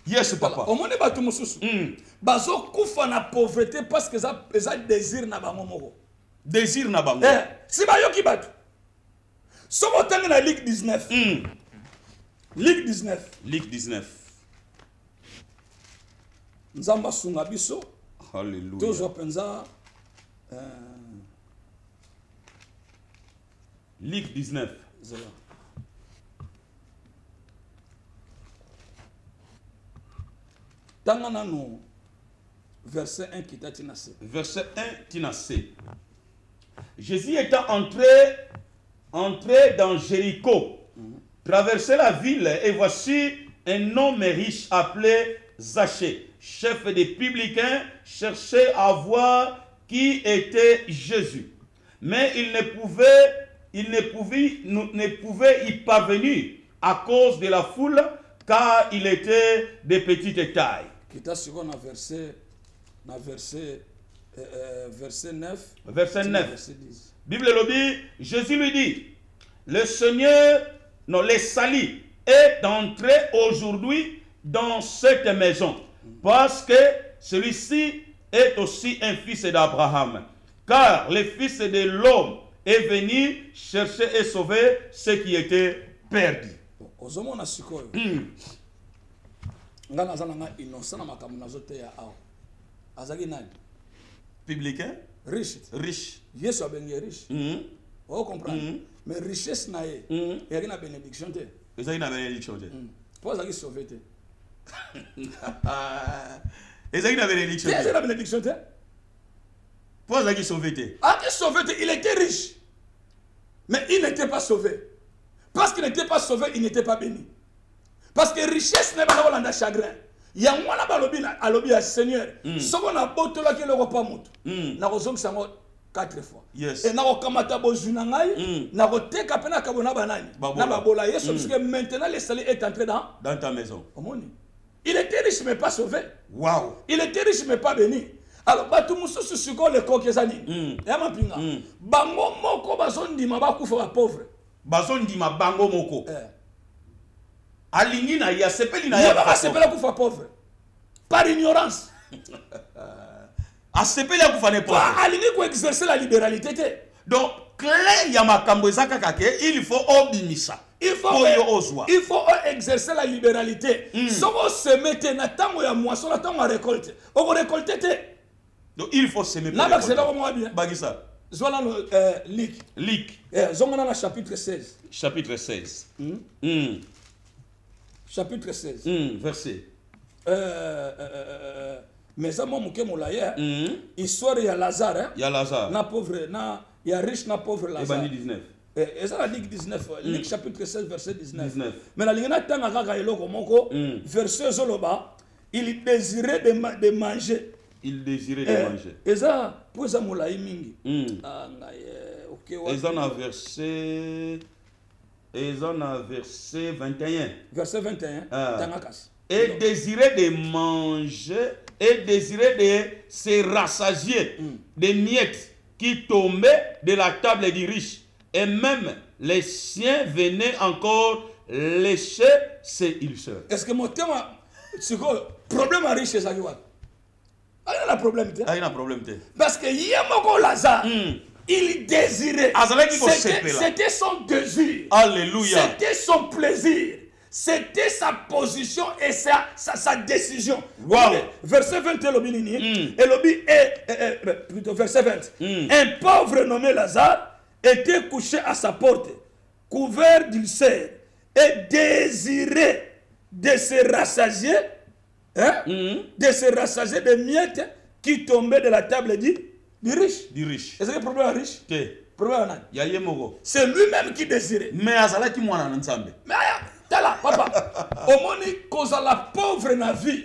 yes papa omone batu mususu bazo kufa na pauvreté parce que ça désir na bango moko désir na bango si ba yoki batu somo tanga na Ligue 19 Ligue 19 nzamba sunga biso alléluia tozo penza Ligue 19 zela tanga nanu verset 1 qui tatina C verset 1 tina C Jésus étant entré dans Jéricho traversait la ville et voici un homme riche appelé Zachée, chef des publicains, cherchait à voir qui était Jésus. Mais il ne pouvait y parvenir à cause de la foule, car il était de petite taille. Verset 9. Verset 9. Bible le dit, Jésus lui dit, le Seigneur, non, le salut est entré aujourd'hui dans cette maison, parce que celui-ci est aussi un fils d'Abraham, car le Fils de l'homme est venu chercher et sauver ce qui était perdu. Publicain? Riche. Yes, riche. Vous comprenez? Mais richesse na ye, il y a une bénédiction. Il y a une bénédiction. Pourquoi ça qui sauvé? Il y a une bénédiction. Il y a une bénédiction. Pourquoi ça qui sauvé? Ah, qui sauvé? Il était riche. Mais il n'était pas sauvé. Parce qu'il n'était pas sauvé, il n'était pas béni. Parce que richesse n'est pas dans chagrin. Il y a un lobby à Seigneur. Ce qu'on a beau là qui le repas monte. N'a raison que ça 4 fois. Yes. Et n'a rekamata bozunangai, n'a roté kapena kabona banani. N'a babola yeso parce que maintenant le salut est entré dans ta maison. Il était riche mais pas sauvé. Wow. Il était riche mais pas béni. Alors batu mususu siko le kokezani. Ya mapinga. Bango moko bazondi mabakufa pauvre. Bazondi mabango moko. Alingi na ya sepeli na ya ba sepela kufa pauvre. Par ignorance. A sepeli ya kufa ne pauvre. Alingi ko exercer la libéralité. Donc clé ya makambo ezaka kake il faut obimisa. Il faut exercer la libéralité. Si on se mette na tango ya moisson na tango ya récolte, on récolter te. Donc il faut semer. Là bah c'est là comment bien. Bagisa. Zola no Luc. Zongana na chapitre 16. Chapitre 16. Chapitre 16. Verset. Mais ça mon muke molaya. Histoire ya Lazare. Hein? Ya Lazare. Na pauvre na ya riche na pauvre Lazare. Et 19. Et ça la Ligue 19. Luc chapitre 16 verset 19. Mais la lingana tanga kaka eloko moko verset zoloba, il désirait de manger. Il désirait de manger. Et ça pour ça molai mingi. OK. Et ça na verset verset 21. Verset 21. Tangakas. Et désirait de manger et désirait de se rassasier des miettes qui tombaient de la table du riche. Et même les siens venaient encore lécher ses ulcères. Est-ce que mon thème, c'est quoi? Problème à riche, c'est ça qui va. Il y a un problème. Il y a un problème. Parce que y a mon Lazare. Il désirait. C'était son désir. Alléluia. C'était son plaisir. C'était sa position et sa décision. Wow. Verset 20, plutôt verset 20. Un pauvre nommé Lazare était couché à sa porte. couvert d'ulcères et désirait de se rassasier, de se rassasier des miettes qui tombaient de la table du riche. Est-ce que le problème est riche? C'est lui-même qui désirait. Mais azala qui mwana nzambe. Mais tala papa. Au moins cause la pauvre na vie.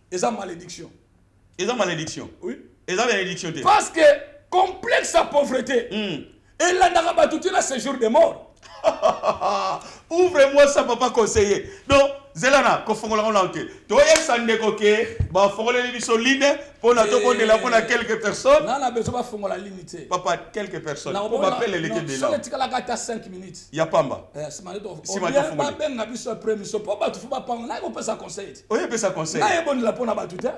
Et ça malédiction. Et ça malédiction. Oui. Et ça malédiction. Parce que complexe sa pauvreté. Et là n'a pas tout le séjour de mort. Ouvre-moi ça papa conseiller. Donc Zelana ko fongola on lanke. To yesande ko ke ba fongola ni bisoline pour na to de la pour quelques personnes. Non la besoin ba fongola limité. Papa quelques personnes. Pour m'appeler les de là. Non, tu la gata 5 minutes. Ya pamba. Si ma to. Si ma to fongola. Ba ben na biso premier so pour ba tu faut pas prendre na ko pesa conseil. O ye pesa conseil. Na ye bon la pour na ba tout hein.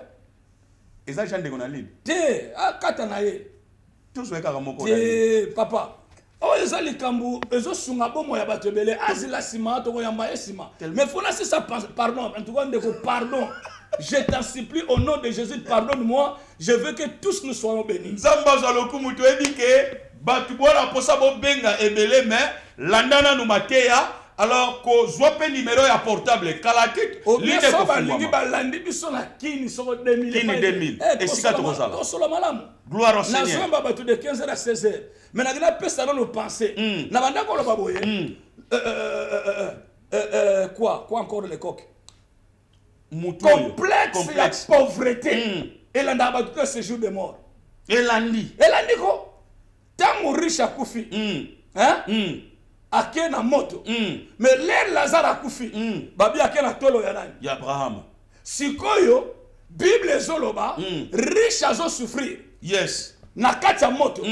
Et ça j'en de on a ligne. Té, a kata na ye. Tout so ka moko. Té papa. Oh, ils ont les cambous, ils ont son abonnement à battre, asila sima, to yamba sima. Mais faut là c'est ça, pardon, en tout cas, pardon. Je t'en supplie au nom de Jésus, pardonne-moi. Je veux que tous nous soyons bénis. Zamba zaloku mutu edike, batu bola posa bo benga ebele mais landana no mateya. Alors ko zope numéro ya portable kalakit ligne ko balingi balandi biso na kini so 2000 kini 2000 et sika to kozala to solo malamu gloire au Seigneur na zomba batu de 15h à 16h mais na gina pesa dans nos pensées na banda ko lo baboye quoi encore les coques complexe la pauvreté et là na batu ce jour de mort et landi ko tant riche a kufi ake na moto mais l'air Lazare a kufi babi ake na tolo ya nani ya Abraham sikoyo Bible ezoloba riche azo souffrir yes na kati ya moto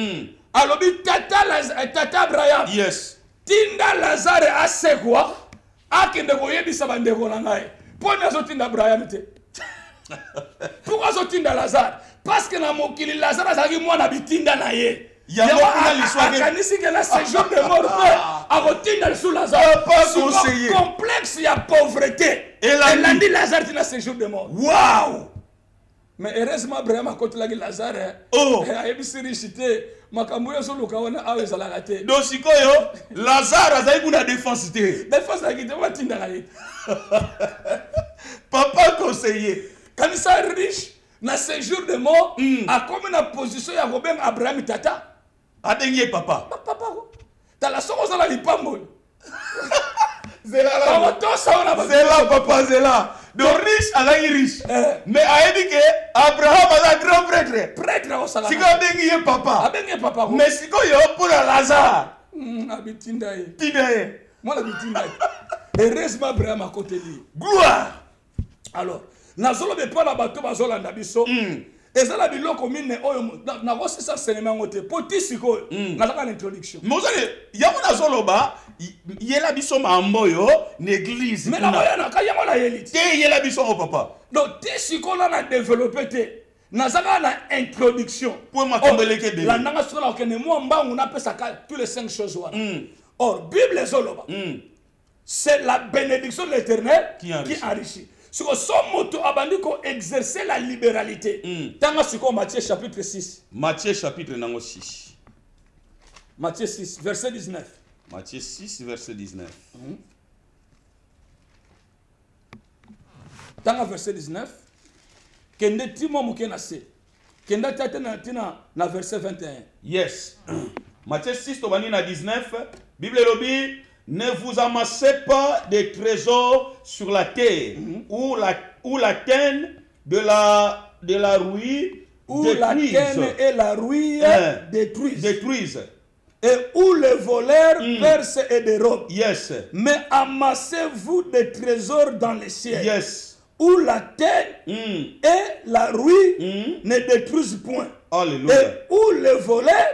alobi tata Abraham yes tinda Lazare asekwa akende koyebisa bandeko na ngai poni azotinda Abraham te pourquoi azotinda Lazare parce que na mokili Lazare azalaki mwana bitinda na ye akanisi ke na séjour de mort akotinda sous Lazare complexe ya pauvreté elandi Lazare tina séjour de mort. Waouh! Mais heureusement Abraham akotelaki Lazare ayebisi riche te makambo yo soluka wana awa ezalaka te. Donc sikoyo Lazare azali kuna défense te. Défense na kite watindaka ye. Papa conseiller kanisa riche na séjour de mort akomi na position ya kobenga Abraham tata. Abengiye papa. Papa ko. Tala soko zala lipambo. Zela papa Zela. Donc riche azali riche. Mais a dit que Abraham a un grand prêtre. Prêtre au sala. Siko abengiye papa. Abengiye papa ko. Mais siko yo pour Lazare. Abitinda ye. Tinda ye. Moi l'abitinda ye. Heureusement Abraham a côté lui. Gloire. Alors, nazolo be pa na bato bazolanda biso. Ezala biloko mine oyo na kosi sa senema ngote poti siko nazaka na introduction. Mozale yango nazoloba yela biso mamboyo n'église. Mais na moya na kaya ngona yeliti. Te yela biso o papa. Donc ti siko na développer te. Nazaka na introduction. Pour ma tombeleke de. La nanga sikola okene mo mbangu na pesa tous les 5 choses wana. Or Bible ezoloba. C'est la bénédiction de l'Éternel qui enrichit. Siko son moto abandi ko exercer la libéralité. Tanga siko Matthieu chapitre 6. Matthieu chapitre nango 6. Matthieu 6 verset 19. Matthieu 6 verset 19. Tanga verset 19. Kende timo mukena se. Kenda tata na tina na verset 21. Yes. Matthieu 6 tobani na 19. Bible lobi ne vous amassez pas des trésors sur la terre où la teigne de la rouille où la teigne et la rouille détruisent et où les voleurs percent et dérobent. Yes. Mais amassez-vous des trésors dans les cieux. Yes. Où la teigne et la rouille ne détruisent point. Alléluia. Et où les voleurs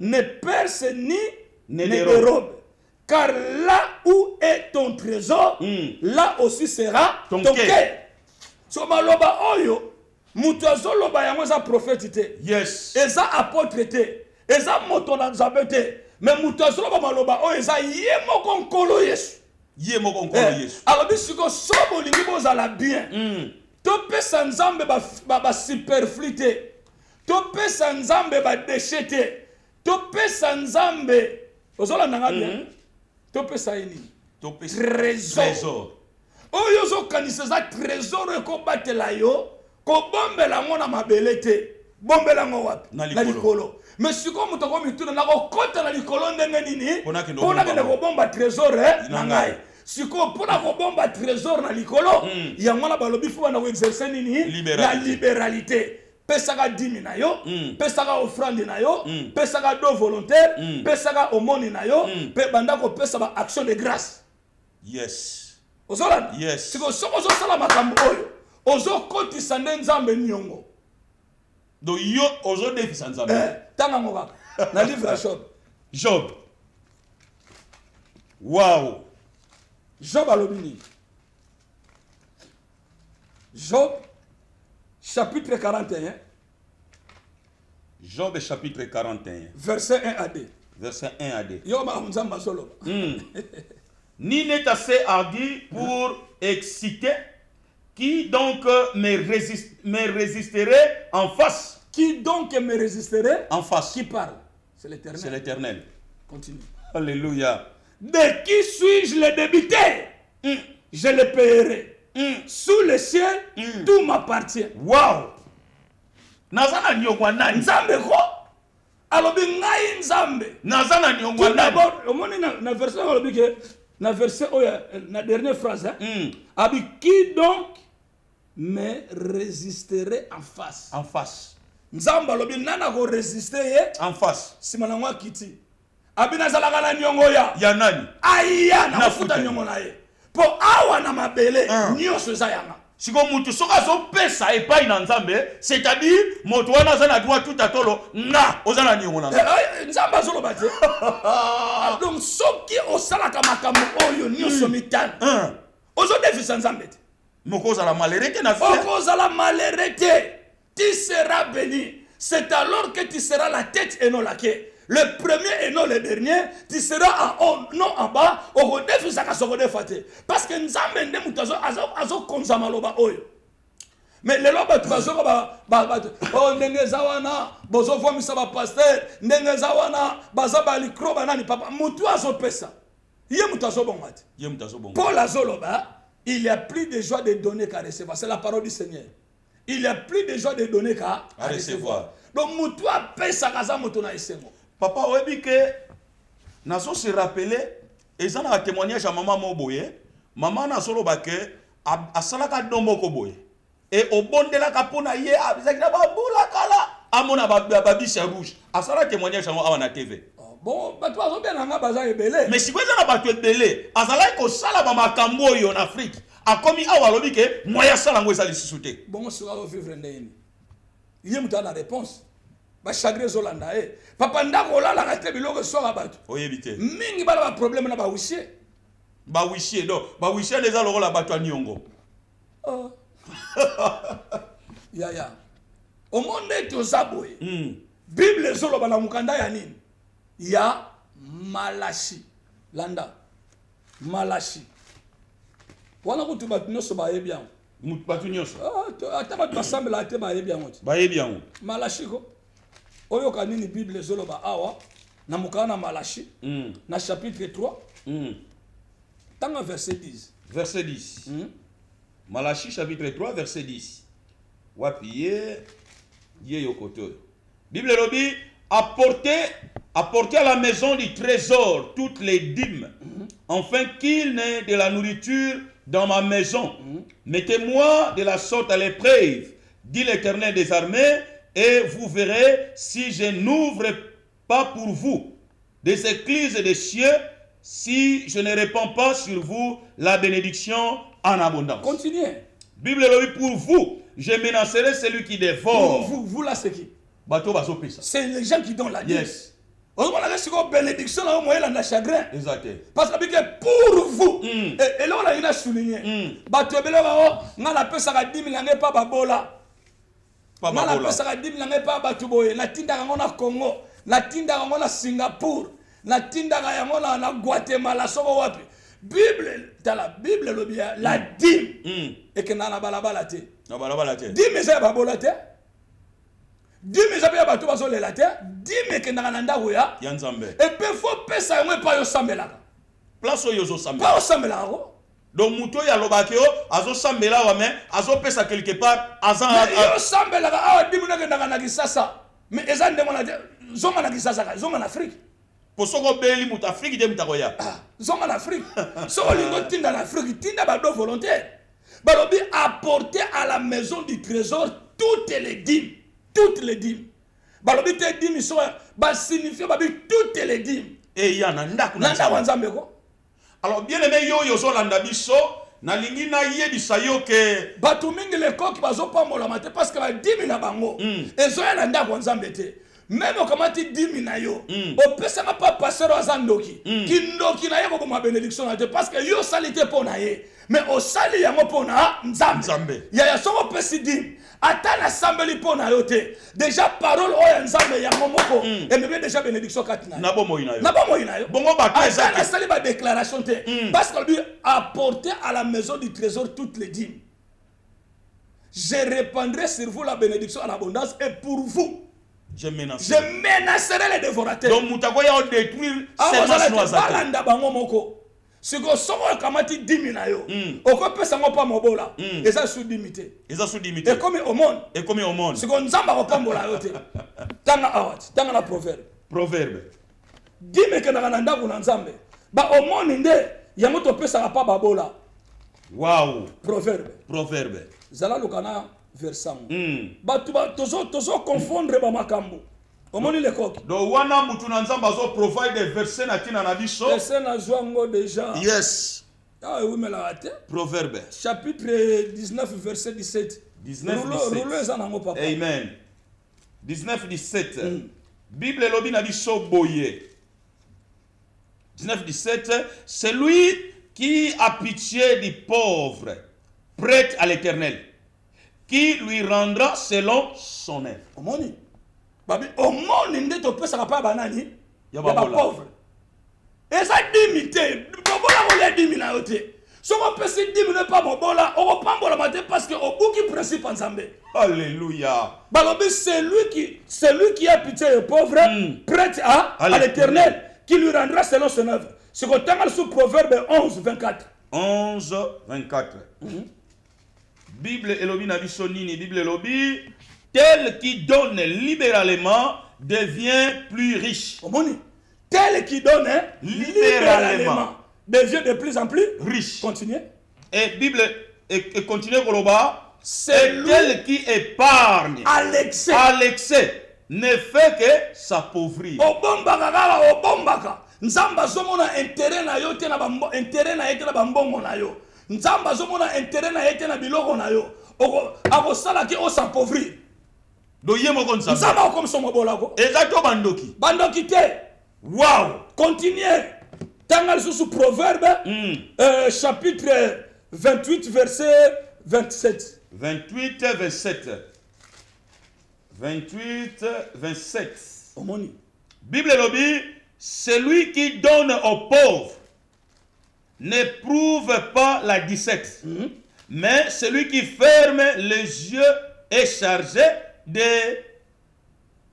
ne percent ni ne dérobent. Car là où est ton trésor, là aussi sera ton cœur. So maloba oyo, mutu azoloba yango za prophète te. Yes. Eza apôtre te. Eza moto na nzambe te. Mais mutu azoloba maloba oyo eza ye moko nkolo Yesu. Ye moko nkolo Yesu. Alors bisiko sobo lingi bozala bien. To pesa nzambe ba superflu te. To pesa nzambe ba déchet te. To pesa nzambe ozolanda nga bien. topesa ye nini trésor oyo ozokanisa eza trésor ekobatela yo kobombela ngo na mabele te bombela ngo wapi na likolo mais sikoyo moto akomituna nakokota na likolo ndenge nini mpona kende kobomba trésor na ngai sikoyo mpona kobomba trésor na likolo yango wana balobi fo bana koexerce nini la libéralité pesaka dimi na yo pesaka offrande na yo pesaka do volontaire pesaka omoni na yo mpe banda kopesa ba action de grâce ozolanda sikoyo soko ozosala makambo oyo ozokotisa nde nzambe niongo donc yo ozodefisa nzambe tanga ngo kaka na livre ya Job wow Job alobi nini Job chapitre 41 Job chapitre 41 verset 1 à 2 verset 1 à 2 yo ba nzamba solo ni n'est assez hardi pour exciter. Qui donc me résisterait en face? Qui donc me résisterait en face? Qui parle? C'est l'Éternel. C'est l'Éternel. Continue. Alléluia. De qui suis-je le débiteur? Je le paierai. Sous le ciel, tout m'appartient. Wow. Nazana nyongwa nani? Nzambe ko? Alobi ngai nzambe. Nazana nyongwa nani? D'abord, au moins na verset alobi que na verset la dernière phrase abi qui donc me résisterait en face? En face. Nzamba alobi nana ko résister en face. Simana ngwa kiti. Abi nazalaka na nyongo ya nani? Aya na futa nyongo na ye. Po awa na mabele nyonso eza yanga. Siko mutu soka zo pesa epai na nzambe, c'est-à-dire moto wana za na droit tout atolo na ozana nyongo na. Nzamba zolo bate. Donc soki osalaka makambo oyo nyonso mitana. Ozo defisa nzambe te. Moko za la malérité na vie. Moko za la malérité. Tu seras béni. C'est alors que tu seras la tête et non la queue. Le premier et non le dernier, tu seras en haut, non en bas. Au défi ça ka fate. Parce que nzambe nde mutazo azo konzama loba oyo. Mais les loba tubazo oh ndenge zawana bozo vomisa ba pasteur ndenge zawana bazaba likro banani papa mutu azo pesa. Ye mutazo bongati. Ye mutazo bongati. Paul azoloba, il y a plus de joie de donner qu'à recevoir. C'est la parole du Seigneur. Il y a plus de joie de donner qu'à recevoir. Donc mutu a pesa kaza mutu na esengo. Papa oyebi ke nazo se rappeler ezana ka témoignage à maman moboye maman na solo ba ke asalaka dombo ko boye et obondela ka pona ye abizakina babula kala amona babisi rouge asala témoignage awa na TV. Bon bato azo bien nga baza ebele mais si ko ezana bato ebele azala ko sala ba makambo yo en Afrique akomi awa lobi ke moya sala ngo ezali sisute. Bon sera au vivre ndeni ye muta la réponse. Ba chagre zolanda papa ndako olala ka te biloko soka bato oyebite mingi bala ba problème na ba wisie do ba wisie les aloko la bato anyongo ya au monde to zaboye bible zolo bala mukanda ya nini ya Malachi landa Malachi wana kutu bato nyonso ba yebi yango bato nyonso ata bato basambela te ba yebi yango Malachi ko oyo kanini bible zoloba awa na mukana Malachi na chapitre 3 tanga verset 10 verset 10 Malachi chapitre 3 verset 10 wapi ye yokoto Bible lobi apportez à la maison du trésor toutes les dîmes afin qu'il n'ait de la nourriture dans ma maison. Mettez-moi de la sorte à l'épreuve, dit l'Éternel des armées, et vous verrez si je n'ouvre pas pour vous des écluses des cieux, si je ne répands pas sur vous la bénédiction en abondance. Continuez. Bible le dit pour vous, je menacerai celui qui dévore. Pour vous là c'est qui? C'est les gens qui donnent la dîme. Yes. On va la bénédiction là au moyen de chagrin. Exact. Parce que pour vous, et là on a une souligné. Bato beleba on a peu ça 10 000 n'angé pas babola. On a peu ça 10 000 n'angé pas batuboye. La tinda on a Congo, la tinda on a Singapour, la tinda on a Guatemala, soko wapi. Bible, dans la Bible le bien la dîme et que na balabala te. Na balabala te. Dîme c'est babola te. Dîme ça bien bato baso la te. Dîme que na nanda ya. Yanzambe. Et puis faut pesa moi pas yo sambelaka. place oyo zo sambela pas sambela ko donc muto ya lobakeo azo sambela wa mais azo pesa quelque part azan yo sambela ka awa dimuna ke ndanga na kisasa mais eza ndemo na zonga na kisasa ka zonga na Afrique posoko beli muta Afrique de mutako ya zonga na Afrique so lingo tinda na Afrique tinda ba do volontaire balobi apporter à la maison du trésor toutes les dîmes balobi te dîmes so ba signifie ba toutes les dîmes et yana ndaku na nzambe ko. Alors bien aimé yo zo landa biso na lingi na yebisa yo ke batu mingi le koki bazo pambola mate parce que ba dîmes na bango ezo ya na ndaku nzambe te même comment tu dis na yo au pesa ma pas passer aux andoki kindoki na yo ko ma bénédiction na te parce que yo salité pour na ye mais au sali yango pour na nzambe ya soko pesi dim ata na sambeli pour na yo te déjà parole o nzambe yango moko et me déjà bénédiction katina na bomo ina yo bongo ba ata na sali ba déclaration te parce que lui apporter à la maison du trésor toutes les dîmes. Je répandrai sur vous la bénédiction en abondance et pour vous je menacerai les dévorateurs. Donc mutako ya détruire seulement noisa. Balanda bango moko. Siko soko kamati 10 na yo. Oko pesa ngo pa mobola. Eza sous limité. Et comme au monde. Siko nzamba ko pambola yo te. Tanga awat, tanga na proverbe. Dime ke na ndako na nzambe. Ba au monde nde yango to pesa pa babola. Wow. Proverbe. Zala lukana versant. Batu tozo confondre ba makambo. Omoni le coq. Do wana mutu na nzamba zo provide des versets na tina na biso. Verset na zwango déjà. Yes. Ah oui mais la raté. Proverbe. Chapitre 19 verset 17. 19-17. Amen. 19-17. Bible lobi na biso boye. 19-17. Celui qui a pitié du pauvre prête à l'Éternel, qui lui rendra selon son œuvre. Omoni. Babi omoni ndeto pesa ka pa banani ya ba pauvre. Eza dimité. Bobola ko le dimina yote. So ko pesa dimina pa bobola, o pambola mate parce que au bout qui principe ensemble. Alléluia. Balobi celui qui a pitié des pauvres prête à l'Éternel, qui lui rendra selon son œuvre. C'est qu'on t'a sous Proverbe 11-24. 11-24. Bible elobi na biso nini Bible elobi tel qui donne libéralement devient plus riche. Omoni tel qui donne libéralement devient de plus en plus riche. Continuez. Et Bible et continue koloba c'est tel qui épargne à l'excès ne fait que s'appauvrir. Obombaka nzamba zomona intérêt na yo te na bambo intérêt na yete na bambongo na yo. Nzamba zomona intérêt na yete na biloko na yo. Ako sala ki o s'appauvrir. Do yemo kon nzamba. Nzamba comme son mobola ko. Exacto bandoki. Bandoki te. Wow. Continuez. Tangal sous Proverbe chapitre 28 verset 27. 28-27. Omoni. Bible lobi, celui qui donne aux pauvres n'éprouve pas la dissette. Mais celui qui ferme les yeux est chargé de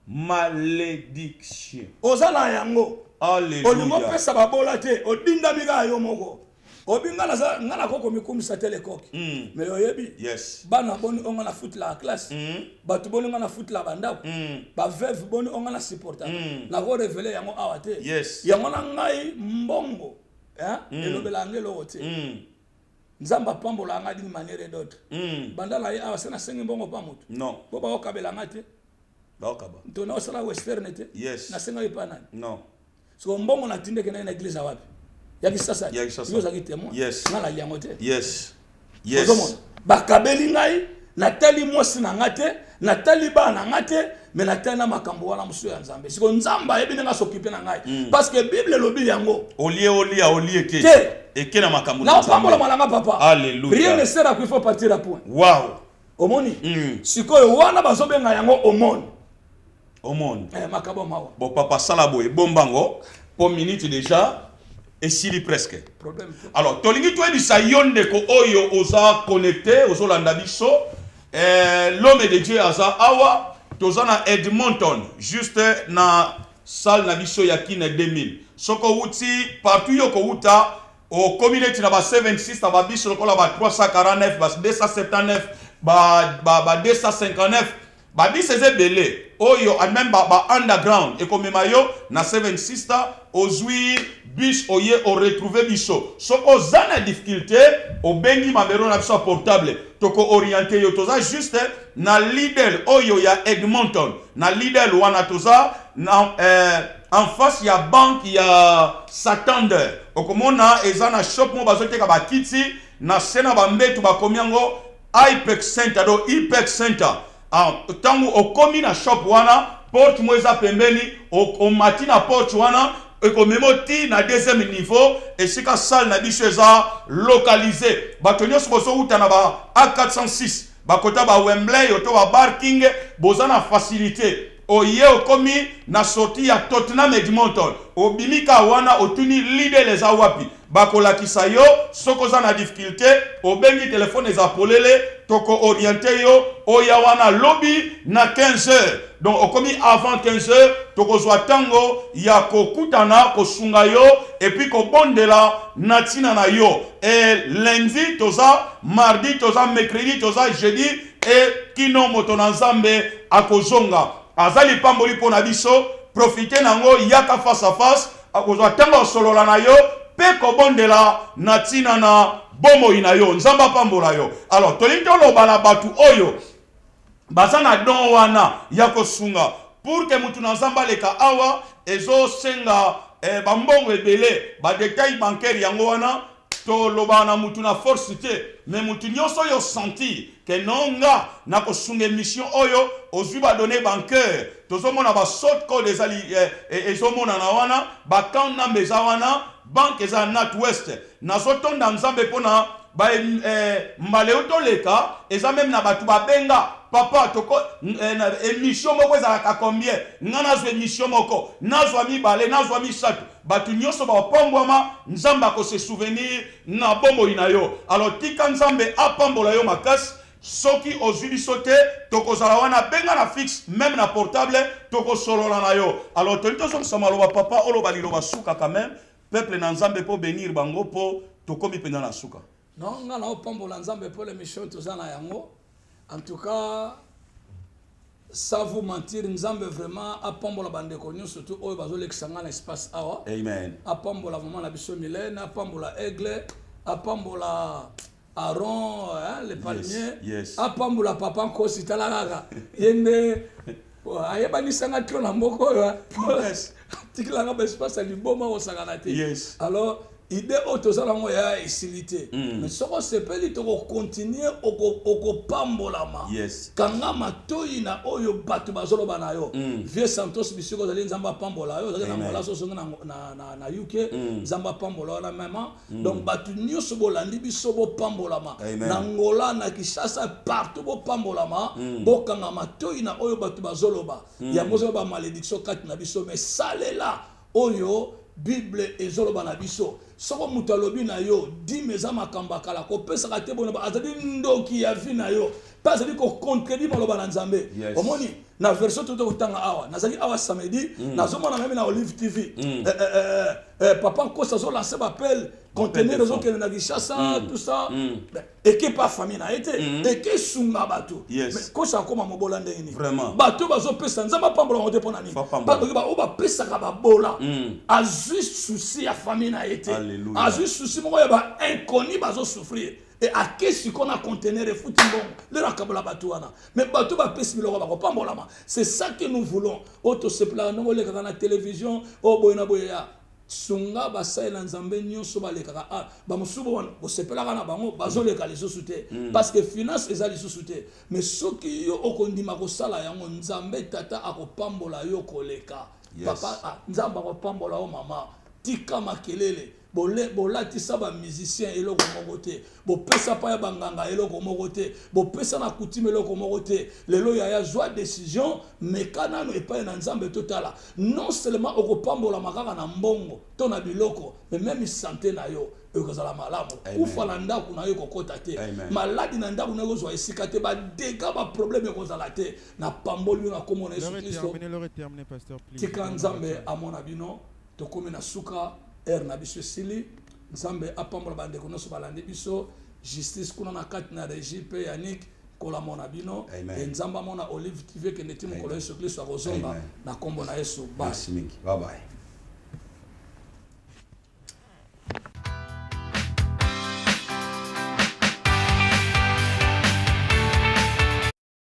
malédiction. Ozala yango. Alléluia. Olingo pesa babola te, odinda miga yo moko. Obingala za ngala koko mikumisa tele koki. Mais oyebi. Yes. Bana boni onga na foot la classe. Batu boni onga na foot la bandako. Ba veuve boni onga na supporter. Na ko révéler yango awate. Yes. Yango na ngai mbongo. Elobela ngelo wote. Nzamba pambola nga d'une manière d'autre. Bandala ya awasena sengi mbongo pa mutu. Non. Bo ba okabela ngate. Ba okaba. Ntona osala western te. Yes. Na senga ipana. Non. So mbongo na tinde ke na église wapi? Yaki sasa. Yo zaki témoin. Yes. Na la yango te. Yes. Yes. Bakabeli ngai natali mosi na ngate, natali ba na ngate, mais natali na makambo wana musu ya nzambe. Siko nzamba yebi nga s'occuper na ngai. Parce que Bible lobi yango. Olie te. Et que na makambo na pambola malanga papa. Alléluia. Rien ne sert à qu'il faut partir à point. Wow. Omoni. Siko wana bazobenga yango omoni. Omoni. Makabo mawa. Bon papa salabo e bombango pour minute déjà. Et s'il presque. Problème. Alors, tolingi toi di sayonde ko oyo osa connecté oso landa biso. L'homme de Dieu asa awa tozana Edmonton juste na salle na biso yakine 2000. Soko wuti partout yoko wuta au communauté na ba 26 na ba biso lokola ba 349 ba 279 ba 259 ba biso ezebele oyo même ba underground et comme mayo na 76 ozui bis oye o retrouver biso soko zana difficulté o bengi mamero na biso portable toko orienté yo toza juste na leader oyo ya Edmonton na leader wana toza na en face ya banque ya Santander okomona ezana shop mo bazoteka ba kiti na sena ba mbetu ba komiango Ipex Center do Ipex Center tangu okomi na shop wana porte mweza pembeni o mati na porte wana ekomemoti na deuxième niveau esika salle na biso eza localisé bato nyonso boso uta na ba A406 bakota ba Wembley oto ba parking boza na facilité oye okomi na sortie ya Tottenham Edmonton obimika wana otuni leader les awapi bakolakisa yo soko za na difficulté obengi téléphone eza polele toko orienté yo oya wana lobby na 15h donc okomi avant 15h toko zwa tango ya kokutana kosunga yo et puis kobondela na tina na yo et lundi toza mardi toza mercredi toza jeudi et kino moto na nzambe akozonga azali pamboli pona biso profiter nango yaka face à face akozwa tango solola na yo pe kobondela na tina na bomo ina yo nzamba pambola yo alors tolito loba na batu oyo bazana don wana ya kosunga pour que mutu na nzamba leka awa ezo senga bambongo ebele ba détail bancaire yango wana to loba na mutu na force te mais mutu nyonso yo senti que nonga na kosunga mission oyo ozwi ba donner bancaire tozomona ba sort code ezali ezomona na wana ba account number za wana banque eza NatWest nazotonda nzambe pona ba mbale utoleka eza même na batu babenga papa toko émission moko ezalaka combien nga nazwa émission moko nazwa mibale nazwa misatu batu nyonso bapambwama nzambe akose souvenir na bomoi na yo alors tika nzambe apambola yo makasi soki ozwi biso te tokozala wana benga na fixe même na portable tokosolola na yo alors tolitozongisa maloba papa oloba liloba suka quand même peuple na nzambe po bénir bango po tokomi mpenza na suka non nga na opambola nzambe po l'émission toza na yango en tout cas sans vous mentir nzambe vraiment apambola bandeko nyonso surtout oyo bazolekisa nga na espace awa amen apambola vraiment na biso Mylène apambola Aigle apambola Aaron les palmiers yes. apambola papa nkosi talaka yende ayebanisanga tro na mboko yes. tikilanga ba espace ya liboma osakana te yes. alors idée autosalango ya isilité mais soko sepeli to continuer oko pambolama yes. kanga matoi na oyo batu bazoloba na yo vieux Santos bisiko zali nzamba pambola yo zali na mola so songa na UK nzamba pambola na mama donc batu nyoso bolandi biso bo pambolama na Ngola na Kinshasa partout bo pambolama bo kanga matoi na oyo batu bazoloba ya mozo ba malédiction kat na biso mais salela oyo Bible ezoloba na biso soko mutu alobi na yo di meza makamba kala kopesaka te bona azali ndoki ya vi na yo pas azali ko contredire maloba na nzambe omoni na version tout kotanga awa nazali awa samedi nazomona même na Olive TV papa Nkosi zo lancer appel conteneur zo kene na Kinshasa tout ça équipe pas famille na été équipe sunga bato mais Nkosi akoma mobola ndeni vraiment bato bazo pesa nzamba pambola ngote pona nini bato ba oba pesa ka babola azui souci ya famille na été azui souci moko ya ba inconnu bazo souffrir et à qu'est-ce qu'on a contenir et foutu bon le rakabola batuana mais bato ba pesi biloko ba pambola ma c'est ça que nous voulons auto se pla no le kana télévision o boyna boya sunga basaila nzambe nyonso balekaka ba musubo wana bo sepelaka na bango bazoleka lisusu te parce que finance ezali lisusu te mais soki yo okondima kosala yango nzambe tata akopambola yo koleka papa nzamba akopambola o mama tika makelele bolatisa ba musicien eloko moko te bopesa pa ya banganga eloko moko te bopesa na coutume eloko moko te lelo ya joie décision mekana no epai na nzambe totala non seulement okopambola makaka na mbongo to na biloko mais même santé na yo ekozala malamu kufa na ndako na yo kokota te maladi na ndako na yo kozwa esika te ba dégâts ba problème ekozala te na pamboli na komona Yesu Kristo tika nzambe amona bino tokomi na suka na biso sili nzambe apambola bandeko nyonso balandi biso justice kuna na kati na régie mpe Yannick kolamo na bino nzambe amona Olive TV ekende ti mokolo Yesu Kristo akozonga na kombo na Yesu. Bye.